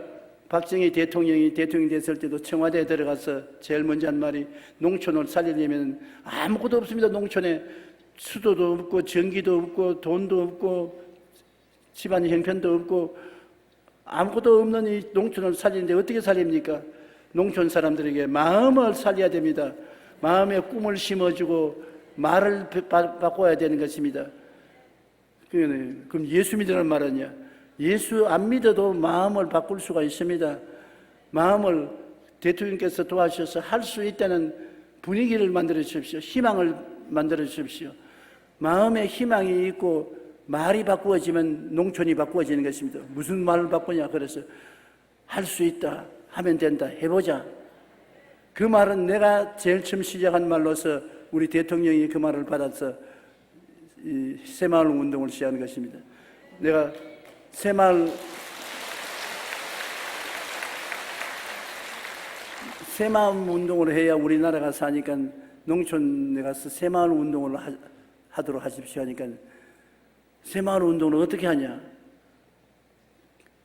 박정희 대통령이 대통령 됐을 때도 청와대에 들어가서 제일 먼저 한 말이 농촌을 살리려면 아무것도 없습니다. 농촌에 수도도 없고 전기도 없고 돈도 없고 집안 형편도 없고 아무것도 없는 이 농촌을 살리는데 어떻게 살립니까? 농촌 사람들에게 마음을 살려야 됩니다. 마음에 꿈을 심어주고 말을 바꿔야 되는 것입니다. 그럼 예수 믿으라는 말은요? 예수 안 믿어도 마음을 바꿀 수가 있습니다. 마음을 대통령께서 도와주셔서 할 수 있다는 분위기를 만들어 주십시오. 희망을 만들어 주십시오. 마음에 희망이 있고 말이 바꾸어지면 농촌이 바꾸어지는 것입니다. 무슨 말을 바꾸냐? 그래서 할 수 있다, 하면 된다, 해보자. 그 말은 내가 제일 처음 시작한 말로서 우리 대통령이 그 말을 받아서 이 새마을 운동을 시작한 것입니다. 내가 새마을 운동을 해야 우리나라가 사니까 농촌에 가서 새마을 운동을 하도록 하십시오 하니까 새마을 운동은 어떻게 하냐?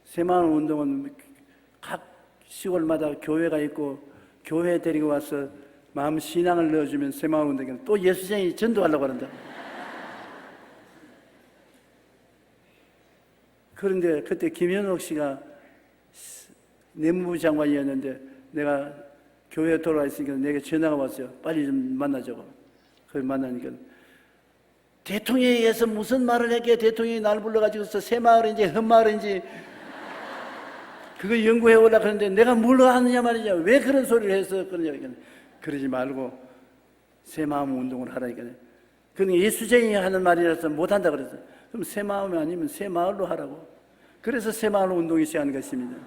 새마을 운동은 각 시골마다 교회가 있고 교회 데리고 와서 마음 신앙을 넣어주면 새마을 운동은 또 예수쟁이 전도하려고 한다. 그런데 그때 김현옥 씨가 내무부 장관이었는데 내가 교회에 돌아와 있으니까 내게 전화가 왔어요. 빨리 좀 만나자고. 그걸 만나니까 대통령에 의해서 무슨 말을 했기에 대통령이 나를 불러가지고서 새마을인지 헛마을인지 그거 연구해 오려고 하는데 내가 뭘 하느냐 말이냐. 왜 그런 소리를 해서 그러냐. 그러지 말고 새마음 운동을 하라니까. 그건 예수쟁이 하는 말이라서 못한다 그랬어. 그럼 새마음이 아니면 새마을로 하라고. 그래서 새마을 운동이 시작한 것입니다.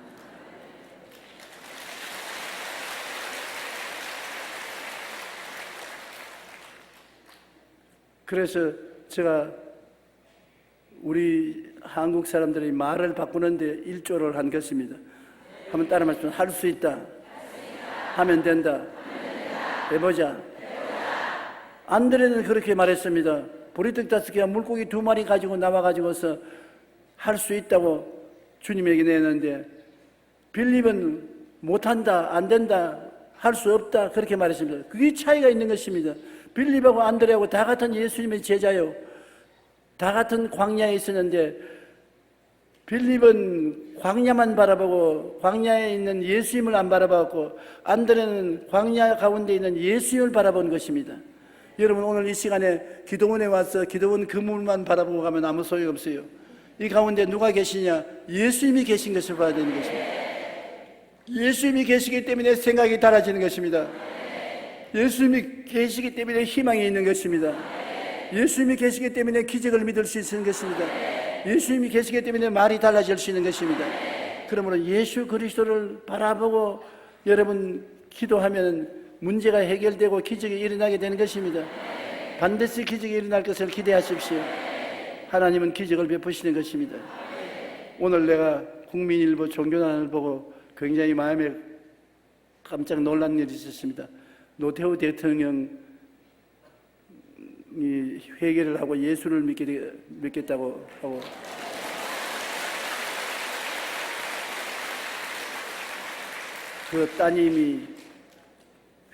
그래서 제가 우리 한국 사람들이 말을 바꾸는데 일조를 한 것입니다. 한번 따라 말씀. 할 수 있다. 하면 된다. 해보자. 안드레는 그렇게 말했습니다. 보리떡 5개와 물고기 2마리 가지고 나와가지고서 할 수 있다고 주님에게 내는데 빌립은 못한다, 안 된다, 할 수 없다 그렇게 말했습니다. 그게 차이가 있는 것입니다. 빌립하고 안드레하고 다 같은 예수님의 제자요. 다 같은 광야에 있었는데 빌립은 광야만 바라보고 광야에 있는 예수님을 안 바라봤고 안드레는 광야 가운데 있는 예수님을 바라본 것입니다. 여러분 오늘 이 시간에 기도원에 와서 기도원 그물만 바라보고 가면 아무 소용없어요. 이 가운데 누가 계시냐? 예수님이 계신 것을 봐야 되는 것입니다. 예수님이 계시기 때문에 생각이 달라지는 것입니다. 예수님이 계시기 때문에 희망이 있는 것입니다. 예수님이 계시기 때문에 기적을 믿을 수 있는 것입니다. 예수님이 계시기 때문에 말이 달라질 수 있는 것입니다. 그러므로 예수 그리스도를 바라보고 여러분 기도하면 문제가 해결되고 기적이 일어나게 되는 것입니다. 반드시 기적이 일어날 것을 기대하십시오. 하나님은 기적을 베푸시는 것입니다. 오늘 내가 국민일보 종교단을 보고 굉장히 마음에 깜짝 놀란 일이 있었습니다. 노태우 대통령이 회개를 하고 예수를 믿겠다고 하고 그 따님이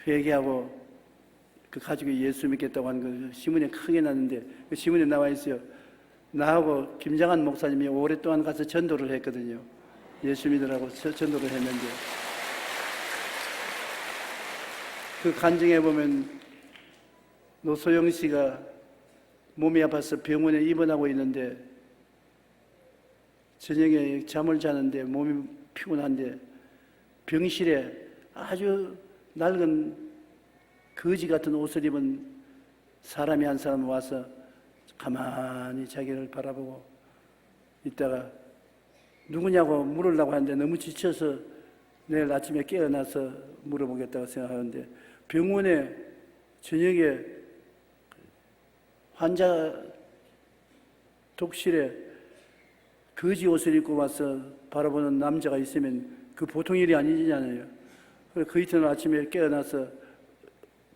회개하고 그 가족이 예수 믿겠다고 하는 거 신문에 크게 났는데 그 신문에 나와 있어요. 나하고 김장한 목사님이 오랫동안 가서 전도를 했거든요. 예수 믿으라고 전도를 했는데 그 간증에 보면 노소영 씨가 몸이 아파서 병원에 입원하고 있는데 저녁에 잠을 자는데 몸이 피곤한데 병실에 아주 낡은 거지 같은 옷을 입은 사람이 한 사람 와서 가만히 자기를 바라보고 있다가 누구냐고 물으려고 하는데 너무 지쳐서 내일 아침에 깨어나서 물어보겠다고 생각하는데 병원에 저녁에 환자 독실에 거지 옷을 입고 와서 바라보는 남자가 있으면 그 보통 일이 아니잖아요. 그래서 그 이튿날 아침에 깨어나서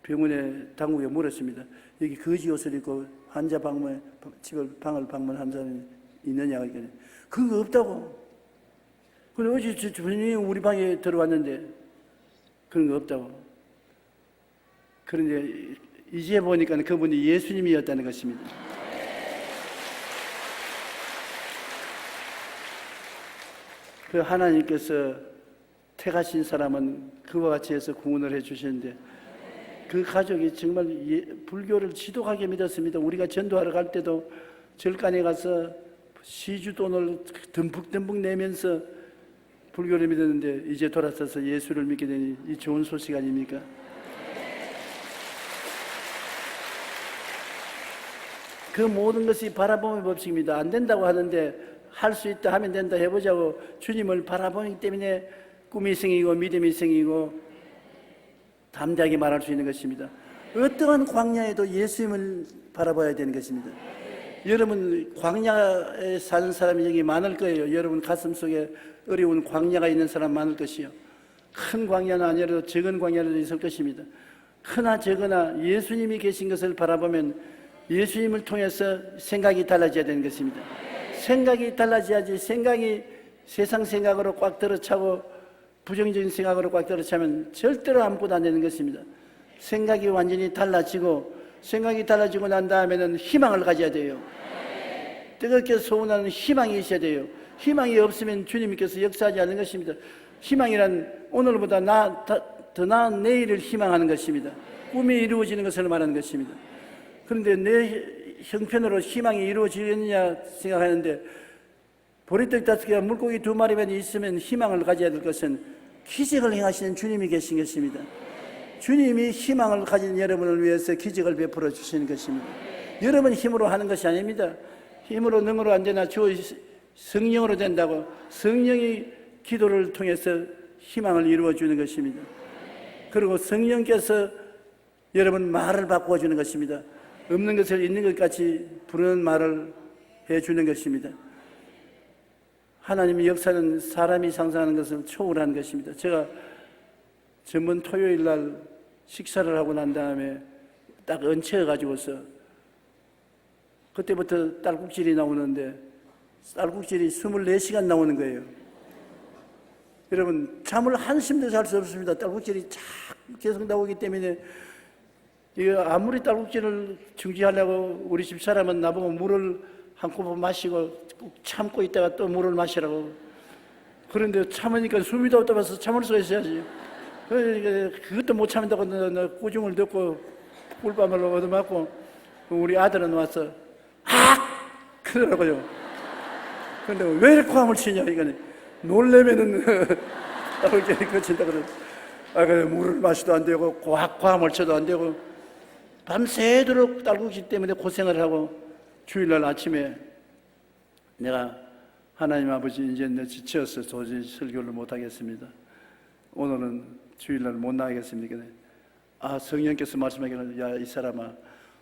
병원에 당국에 물었습니다. 여기 거지 옷을 입고 환자 방을 방문한 사람이 있느냐? 그런 거 없다고. 그래 어제 저녁에 우리 방에 들어왔는데 그런 거 없다고. 그런데 이제 보니까 그분이 예수님이었다는 것입니다. 그 하나님께서 택하신 사람은 그와 같이 해서 구원을 해주시는데 그 가족이 정말 불교를 지독하게 믿었습니다. 우리가 전도하러 갈 때도 절간에 가서 시주돈을 듬뿍듬뿍 내면서 불교를 믿었는데 이제 돌아서서 예수를 믿게 되니 이 좋은 소식 아닙니까? 그 모든 것이 바라봄의 법칙입니다. 안 된다고 하는데 할 수 있다 하면 된다 해보자고 주님을 바라보기 때문에 꿈이 생기고 믿음이 생기고 담대하게 말할 수 있는 것입니다. 어떠한 광야에도 예수님을 바라봐야 되는 것입니다. 여러분 광야에 사는 사람이 여기 많을 거예요. 여러분 가슴 속에 어려운 광야가 있는 사람 많을 것이요. 큰 광야는 아니라도 적은 광야라도 있을 것입니다. 크나 적으나 예수님이 계신 것을 바라보면 예수님을 통해서 생각이 달라져야 되는 것입니다. 생각이 달라져야지 생각이 세상 생각으로 꽉 들어차고 부정적인 생각으로 꽉 들어차면 절대로 아무것도 안 되는 것입니다. 생각이 완전히 달라지고 생각이 달라지고 난 다음에는 희망을 가져야 돼요. 뜨겁게 소원하는 희망이 있어야 돼요. 희망이 없으면 주님께서 역사하지 않는 것입니다. 희망이란 오늘보다 더 나은 내일을 희망하는 것입니다. 꿈이 이루어지는 것을 말하는 것입니다. 그런데 내 형편으로 희망이 이루어지겠느냐 생각하는데 보리떡 5개와 물고기 2마리만 있으면 희망을 가져야 될 것은 기적을 행하시는 주님이 계신 것입니다. 주님이 희망을 가진 여러분을 위해서 기적을 베풀어 주시는 것입니다. 여러분 힘으로 하는 것이 아닙니다. 힘으로 능으로 안 되나 주 성령으로 된다고 성령이 기도를 통해서 희망을 이루어 주는 것입니다. 그리고 성령께서 여러분 말을 바꾸어 주는 것입니다. 없는 것을 있는 것 같이 부르는 말을 해주는 것입니다. 하나님의 역사는 사람이 상상하는 것을 초월하는 것입니다. 제가 전번 토요일 날 식사를 하고 난 다음에 딱 얹혀가지고서 그때부터 딸꾹질이 나오는데 딸꾹질이 24시간 나오는 거예요. 여러분 잠을 한숨도 잘 수 없습니다. 딸꾹질이 계속 나오기 때문에 이거 아무리 딸꾹질을 중지하려고 우리 집 사람은 나보고 물을 한 코프 마시고 꼭 참고 있다가 또 물을 마시라고. 그런데 참으니까 숨이 더 떠서 참을 수가 있어야지. 그것도 못 참는다고 나 꾸중을 듣고 꿀밤을 얻어맞고 우리 아들은 와서 그러더라고요. 그런데 왜 이렇게 화음을 치냐 이거는 놀래면은 딸꾹질이 거친다 그러고. 그래 물을 마셔도 안 되고 과음을 쳐도 안 되고 밤새도록 딸꾹질 때문에 고생을 하고 주일날 아침에 내가 하나님 아버지 이제 내 지쳐서 도저히 설교를 못 하겠습니다. 오늘은 주일날 못 나가겠습니다. 성령께서 말씀하기를 야 이 사람아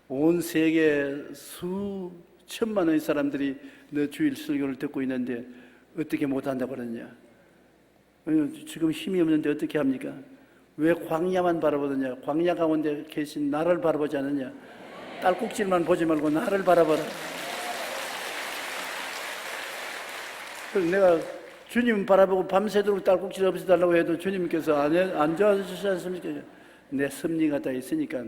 온 세계 수천만의 사람들이 너 주일 설교를 듣고 있는데 어떻게 못 한다고 그러냐. 지금 힘이 없는데 어떻게 합니까? 왜 광야만 바라보느냐? 광야 가운데 계신 나를 바라보지 않느냐? 딸꾹질만 보지 말고 나를 바라봐라. 그래서 내가 주님 바라보고 밤새도록 딸꾹질 없애달라고 해도 주님께서 안 좋아하시지 않습니까? 내 섭리가 다 있으니까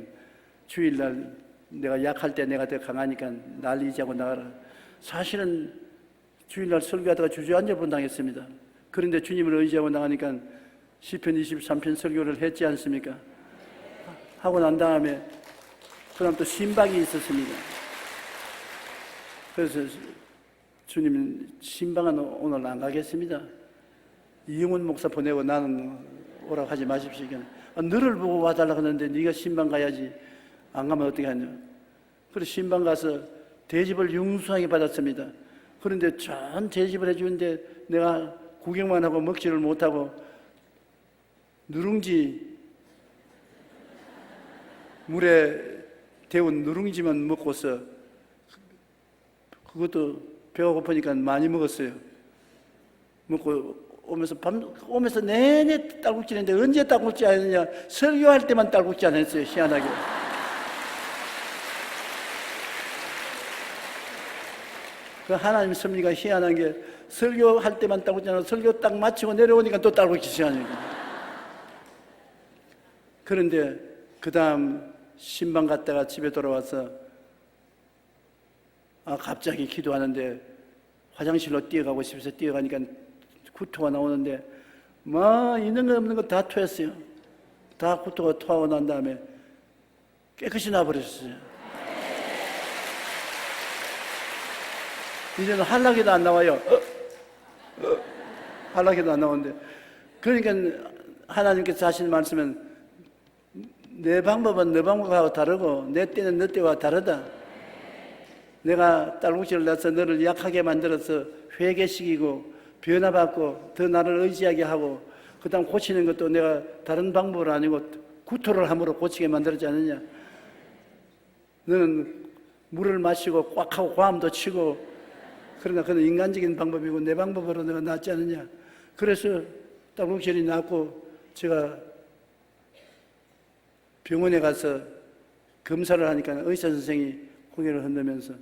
주일날 내가 약할 때 내가 더 강하니까 날 의지하고 나가라. 사실은 주일날 설교하다가 주저앉아 본 당했습니다. 그런데 주님을 의지하고 나가니까 시편 23편 설교를 했지 않습니까? 하고 난 다음에 그 다음 또 신방이 있었습니다. 그래서 주님 신방은 오늘 안 가겠습니다. 이영훈 목사 보내고 나는 오라고 하지 마십시오. 너를 보고 와달라고 하는데 네가 신방 가야지. 안 가면 어떻게 하냐. 그래서 신방 가서 대접을 융숭하게 받았습니다. 그런데 전 대접을 해주는데 내가 구경만 하고 먹지를 못하고 누룽지 물에 데운 누룽지만 먹고서 그것도 배가 고프니까 많이 먹었어요. 먹고 오면서 내내 딸꾹질했는데 언제 딸꾹질 안 했느냐. 설교할 때만 딸꾹질 안 했어요. 희한하게. 그 하나님 섭리가 희한한 게 설교할 때만 딸꾹질 안 하고 설교 딱 마치고 내려오니까 또 딸꾹질 시간이거든요. 그런데 그 다음 신방 갔다가 집에 돌아와서 갑자기 기도하는데 화장실로 뛰어가고 싶어서 뛰어가니까 구토가 나오는데 있는 거 없는 거 다 토했어요. 다 구토가 토하고 난 다음에 깨끗이 나버렸어요. 이제는 한라기도 안 나와요. 한라기도 안 나오는데 그러니까 하나님께서 하신 말씀은 내 방법은 내 방법하고 다르고 내 때는 내 때와 다르다. 내가 딸꾹질을 내서 너를 약하게 만들어서 회개시키고 변화받고 더 나를 의지하게 하고 그 다음 고치는 것도 내가 다른 방법은 아니고 구토를 함으로 고치게 만들었지 않느냐. 너는 물을 마시고 꽉 하고 과음도 치고 그러나 그는 인간적인 방법이고 내 방법으로 내가 낫지 않느냐. 그래서 딸꾹질이 낫고 제가 병원에 가서 검사를 하니까 의사 선생이 고개를 흔들면서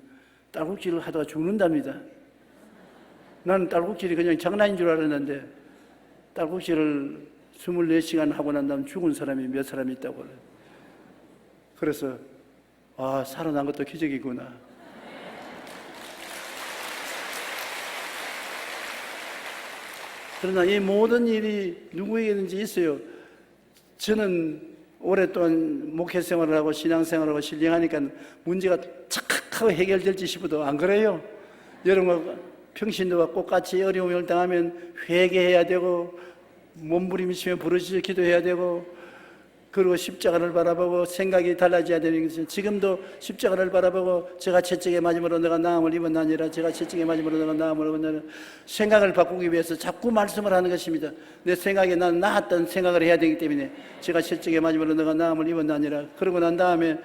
딸꾹질을 하다가 죽는답니다. 나는 딸꾹질이 그냥 장난인 줄 알았는데 딸꾹질을 24시간 하고 난 다음 죽은 사람이 몇 사람이 있다고 그래요. 그래서 살아난 것도 기적이구나. 그러나 이 모든 일이 누구에게든지 있어요. 저는 오랫동안 목회 생활을 하고 신앙 생활을 하고 신령하니까 문제가 착하고 해결될지 싶어도 안 그래요. 여러분 평신도와 똑같이 어려움을 당하면 회개해야 되고 몸부림치며 부르짖어 기도해야 되고 그리고 십자가를 바라보고 생각이 달라져야 되는 것은 지금도 십자가를 바라보고 제가 채찍에 맞음으로 내가 나음을 입었나니라 제가 채찍에 맞음으로 내가 나음을 입었나니라 생각을 바꾸기 위해서 자꾸 말씀을 하는 것입니다. 내 생각에 난 나았던 생각을 해야 되기 때문에 제가 채찍에 맞음으로 내가 나음을 입었나니라. 그러고 난 다음에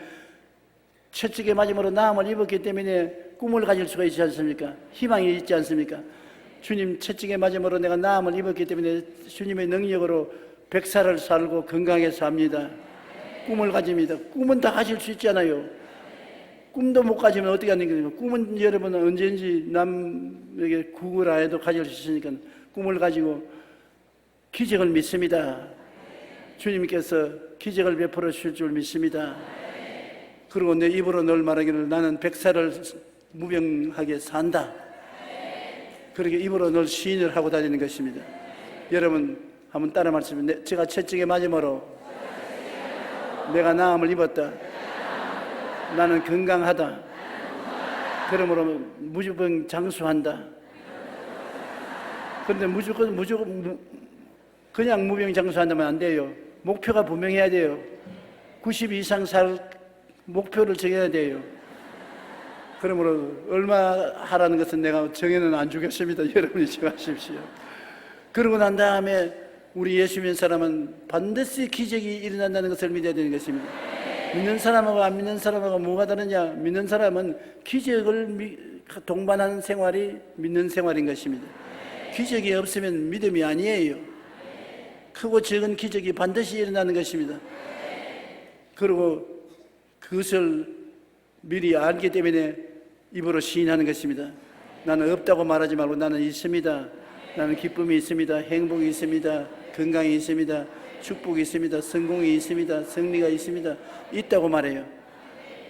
채찍에 맞음으로 나음을 입었기 때문에 꿈을 가질 수가 있지 않습니까? 희망이 있지 않습니까? 주님 채찍에 맞음으로 내가 나음을 입었기 때문에 주님의 능력으로 100살을 살고 건강하게 삽니다. 꿈을 가집니다. 꿈은 다 가질 수 있잖아요. 꿈도 못 가지면 어떻게 하는 거예요? 꿈은 여러분은 언제든지 남에게 구걸 안 해도 가질 수 있으니까 꿈을 가지고 기적을 믿습니다. 주님께서 기적을 베풀어 주실 줄 믿습니다. 그리고 내 입으로 늘 말하기를 나는 100살을 무병하게 산다. 그렇게 입으로 늘 시인을 하고 다니는 것입니다. 여러분 한번 따라 말씀해. 제가 채찍에 맞음으로 내가 나음을 입었다. 나는 건강하다. 그러므로 무조건 장수한다. 그런데 무조건 그냥 무병장수한다면 안 돼요. 목표가 분명해야 돼요. 90 이상 살 목표를 정해야 돼요. 그러므로 얼마 하라는 것은 내가 정해는 안 주겠습니다. 여러분이 정하십시오. 그러고 난 다음에 우리 예수 믿는 사람은 반드시 기적이 일어난다는 것을 믿어야 되는 것입니다. 믿는 사람하고 안 믿는 사람하고 뭐가 다르냐? 믿는 사람은 기적을 동반하는 생활이 믿는 생활인 것입니다. 기적이 없으면 믿음이 아니에요. 크고 적은 기적이 반드시 일어나는 것입니다. 그리고 그것을 미리 알기 때문에 입으로 시인하는 것입니다. 나는 없다고 말하지 말고 나는 있습니다. 나는 기쁨이 있습니다. 행복이 있습니다. 건강이 있습니다. 축복이 있습니다. 성공이 있습니다. 승리가 있습니다. 있다고 말해요.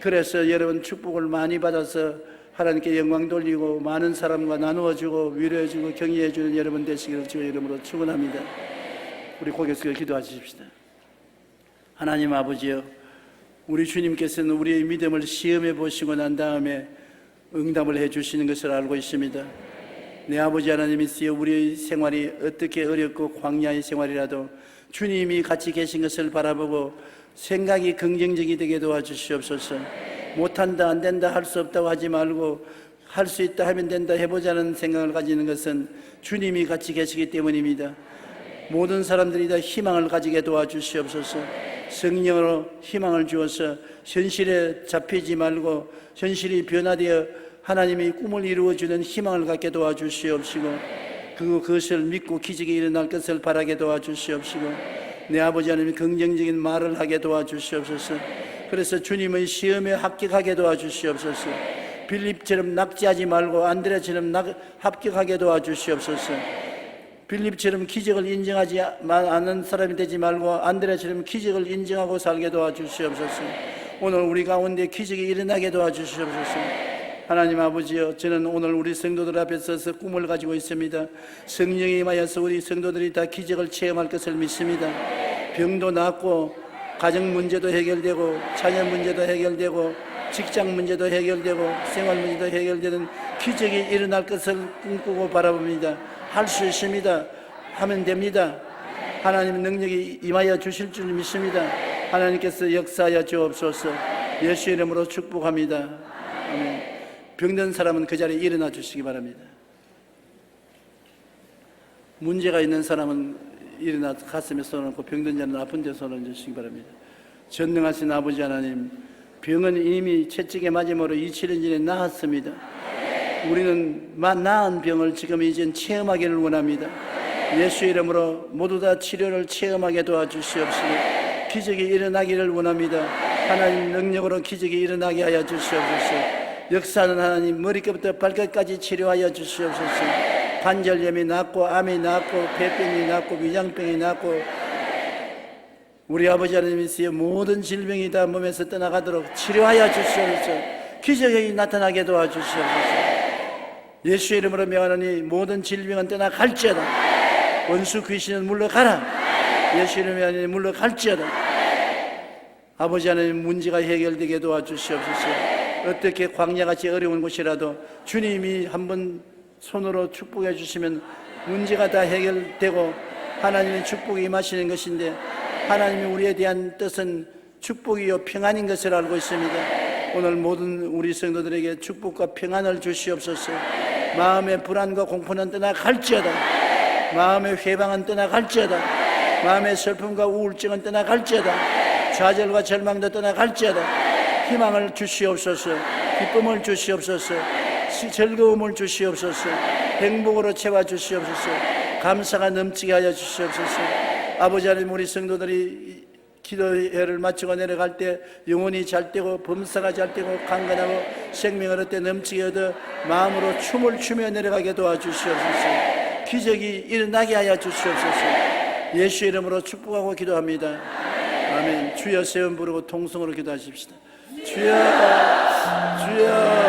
그래서 여러분 축복을 많이 받아서 하나님께 영광 돌리고 많은 사람과 나누어주고 위로해주고 격려해주는 여러분 되시기를 주의 이름으로 축원합니다. 우리 고개 숙여 기도하십시다. 하나님 아버지요, 우리 주님께서는 우리의 믿음을 시험해 보시고 난 다음에 응답을 해주시는 것을 알고 있습니다. 내 아버지 하나님이시여, 우리의 생활이 어떻게 어렵고 광야의 생활이라도 주님이 같이 계신 것을 바라보고 생각이 긍정적이 되게 도와주시옵소서. 못한다, 안 된다, 할 수 없다고 하지 말고 할 수 있다, 하면 된다, 해보자는 생각을 가지는 것은 주님이 같이 계시기 때문입니다. 모든 사람들이 다 희망을 가지게 도와주시옵소서. 성령으로 희망을 주어서 현실에 잡히지 말고 현실이 변화되어 하나님이 꿈을 이루어주는 희망을 갖게 도와주시옵시고, 그것을 믿고 기적이 일어날 것을 바라게 도와주시옵시고, 내 아버지 하나님 긍정적인 말을 하게 도와주시옵소서. 그래서 주님의 시험에 합격하게 도와주시옵소서. 빌립처럼 낙지하지 말고 안드레처럼 합격하게 도와주시옵소서. 빌립처럼 기적을 인정하지 않는 사람이 되지 말고 안드레처럼 기적을 인정하고 살게 도와주시옵소서. 오늘 우리 가운데 기적이 일어나게 도와주시옵소서. 하나님 아버지여, 저는 오늘 우리 성도들 앞에 서서 꿈을 가지고 있습니다. 성령이 임하여서 우리 성도들이 다 기적을 체험할 것을 믿습니다. 병도 낫고 가정 문제도 해결되고 자녀 문제도 해결되고 직장 문제도 해결되고 생활 문제도 해결되는 기적이 일어날 것을 꿈꾸고 바라봅니다. 할 수 있습니다. 하면 됩니다. 하나님 능력이 임하여 주실 줄 믿습니다. 하나님께서 역사하여 주옵소서. 예수 이름으로 축복합니다. 아멘. 병든 사람은 그 자리에 일어나 주시기 바랍니다. 문제가 있는 사람은 일어나 가슴에 손을 얹고 병든 자는 아픈 데 손을 얹으시기 바랍니다. 전능하신 아버지 하나님, 병은 이미 채찍에 맞음으로 27년 전에 나았습니다. 우리는 나은 병을 지금 이젠 체험하기를 원합니다. 예수 이름으로 모두 다 치료를 체험하게 도와주시옵시고 기적이 일어나기를 원합니다. 하나님 능력으로 기적이 일어나게 하여 주시옵소서. 역사는 하나님 머리끝부터 발끝까지 치료하여 주시옵소서. 관절염이 낫고 암이 낫고 폐병이 낫고 위장병이 낫고 우리 아버지 하나님이시여, 모든 질병이 다 몸에서 떠나가도록 치료하여 주시옵소서. 기적이 나타나게 도와주시옵소서. 예수 이름으로 명하노니 모든 질병은 떠나갈지어다. 원수 귀신은 물러가라. 예수 이름으로 명하노니 물러갈지어다. 아버지 하나님, 문제가 해결되게 도와주시옵소서. 어떻게 광야같이 어려운 곳이라도 주님이 한번 손으로 축복해 주시면 문제가 다 해결되고 하나님의 축복이 임하시는 것인데, 하나님이 우리에 대한 뜻은 축복이요 평안인 것을 알고 있습니다. 오늘 모든 우리 성도들에게 축복과 평안을 주시옵소서. 마음의 불안과 공포는 떠나갈지어다. 마음의 회방은 떠나갈지어다. 마음의 슬픔과 우울증은 떠나갈지어다. 좌절과 절망도 떠나갈지어다. 희망을 주시옵소서. 기쁨을 주시옵소서. 즐거움을 주시옵소서. 행복으로 채워주시옵소서. 감사가 넘치게 하여 주시옵소서. 아버지 하나님, 우리 성도들이 기도회를 마치고 내려갈 때 영혼이 잘 되고 범사가 잘 되고 강건하고 생명을 얻되 넘치게 얻어 마음으로 춤을 추며 내려가게 도와주시옵소서. 기적이 일어나게 하여 주시옵소서. 예수 이름으로 축복하고 기도합니다. 아멘. 주여 세 번 부르고 통성으로 기도하십시다. 주여, 주여.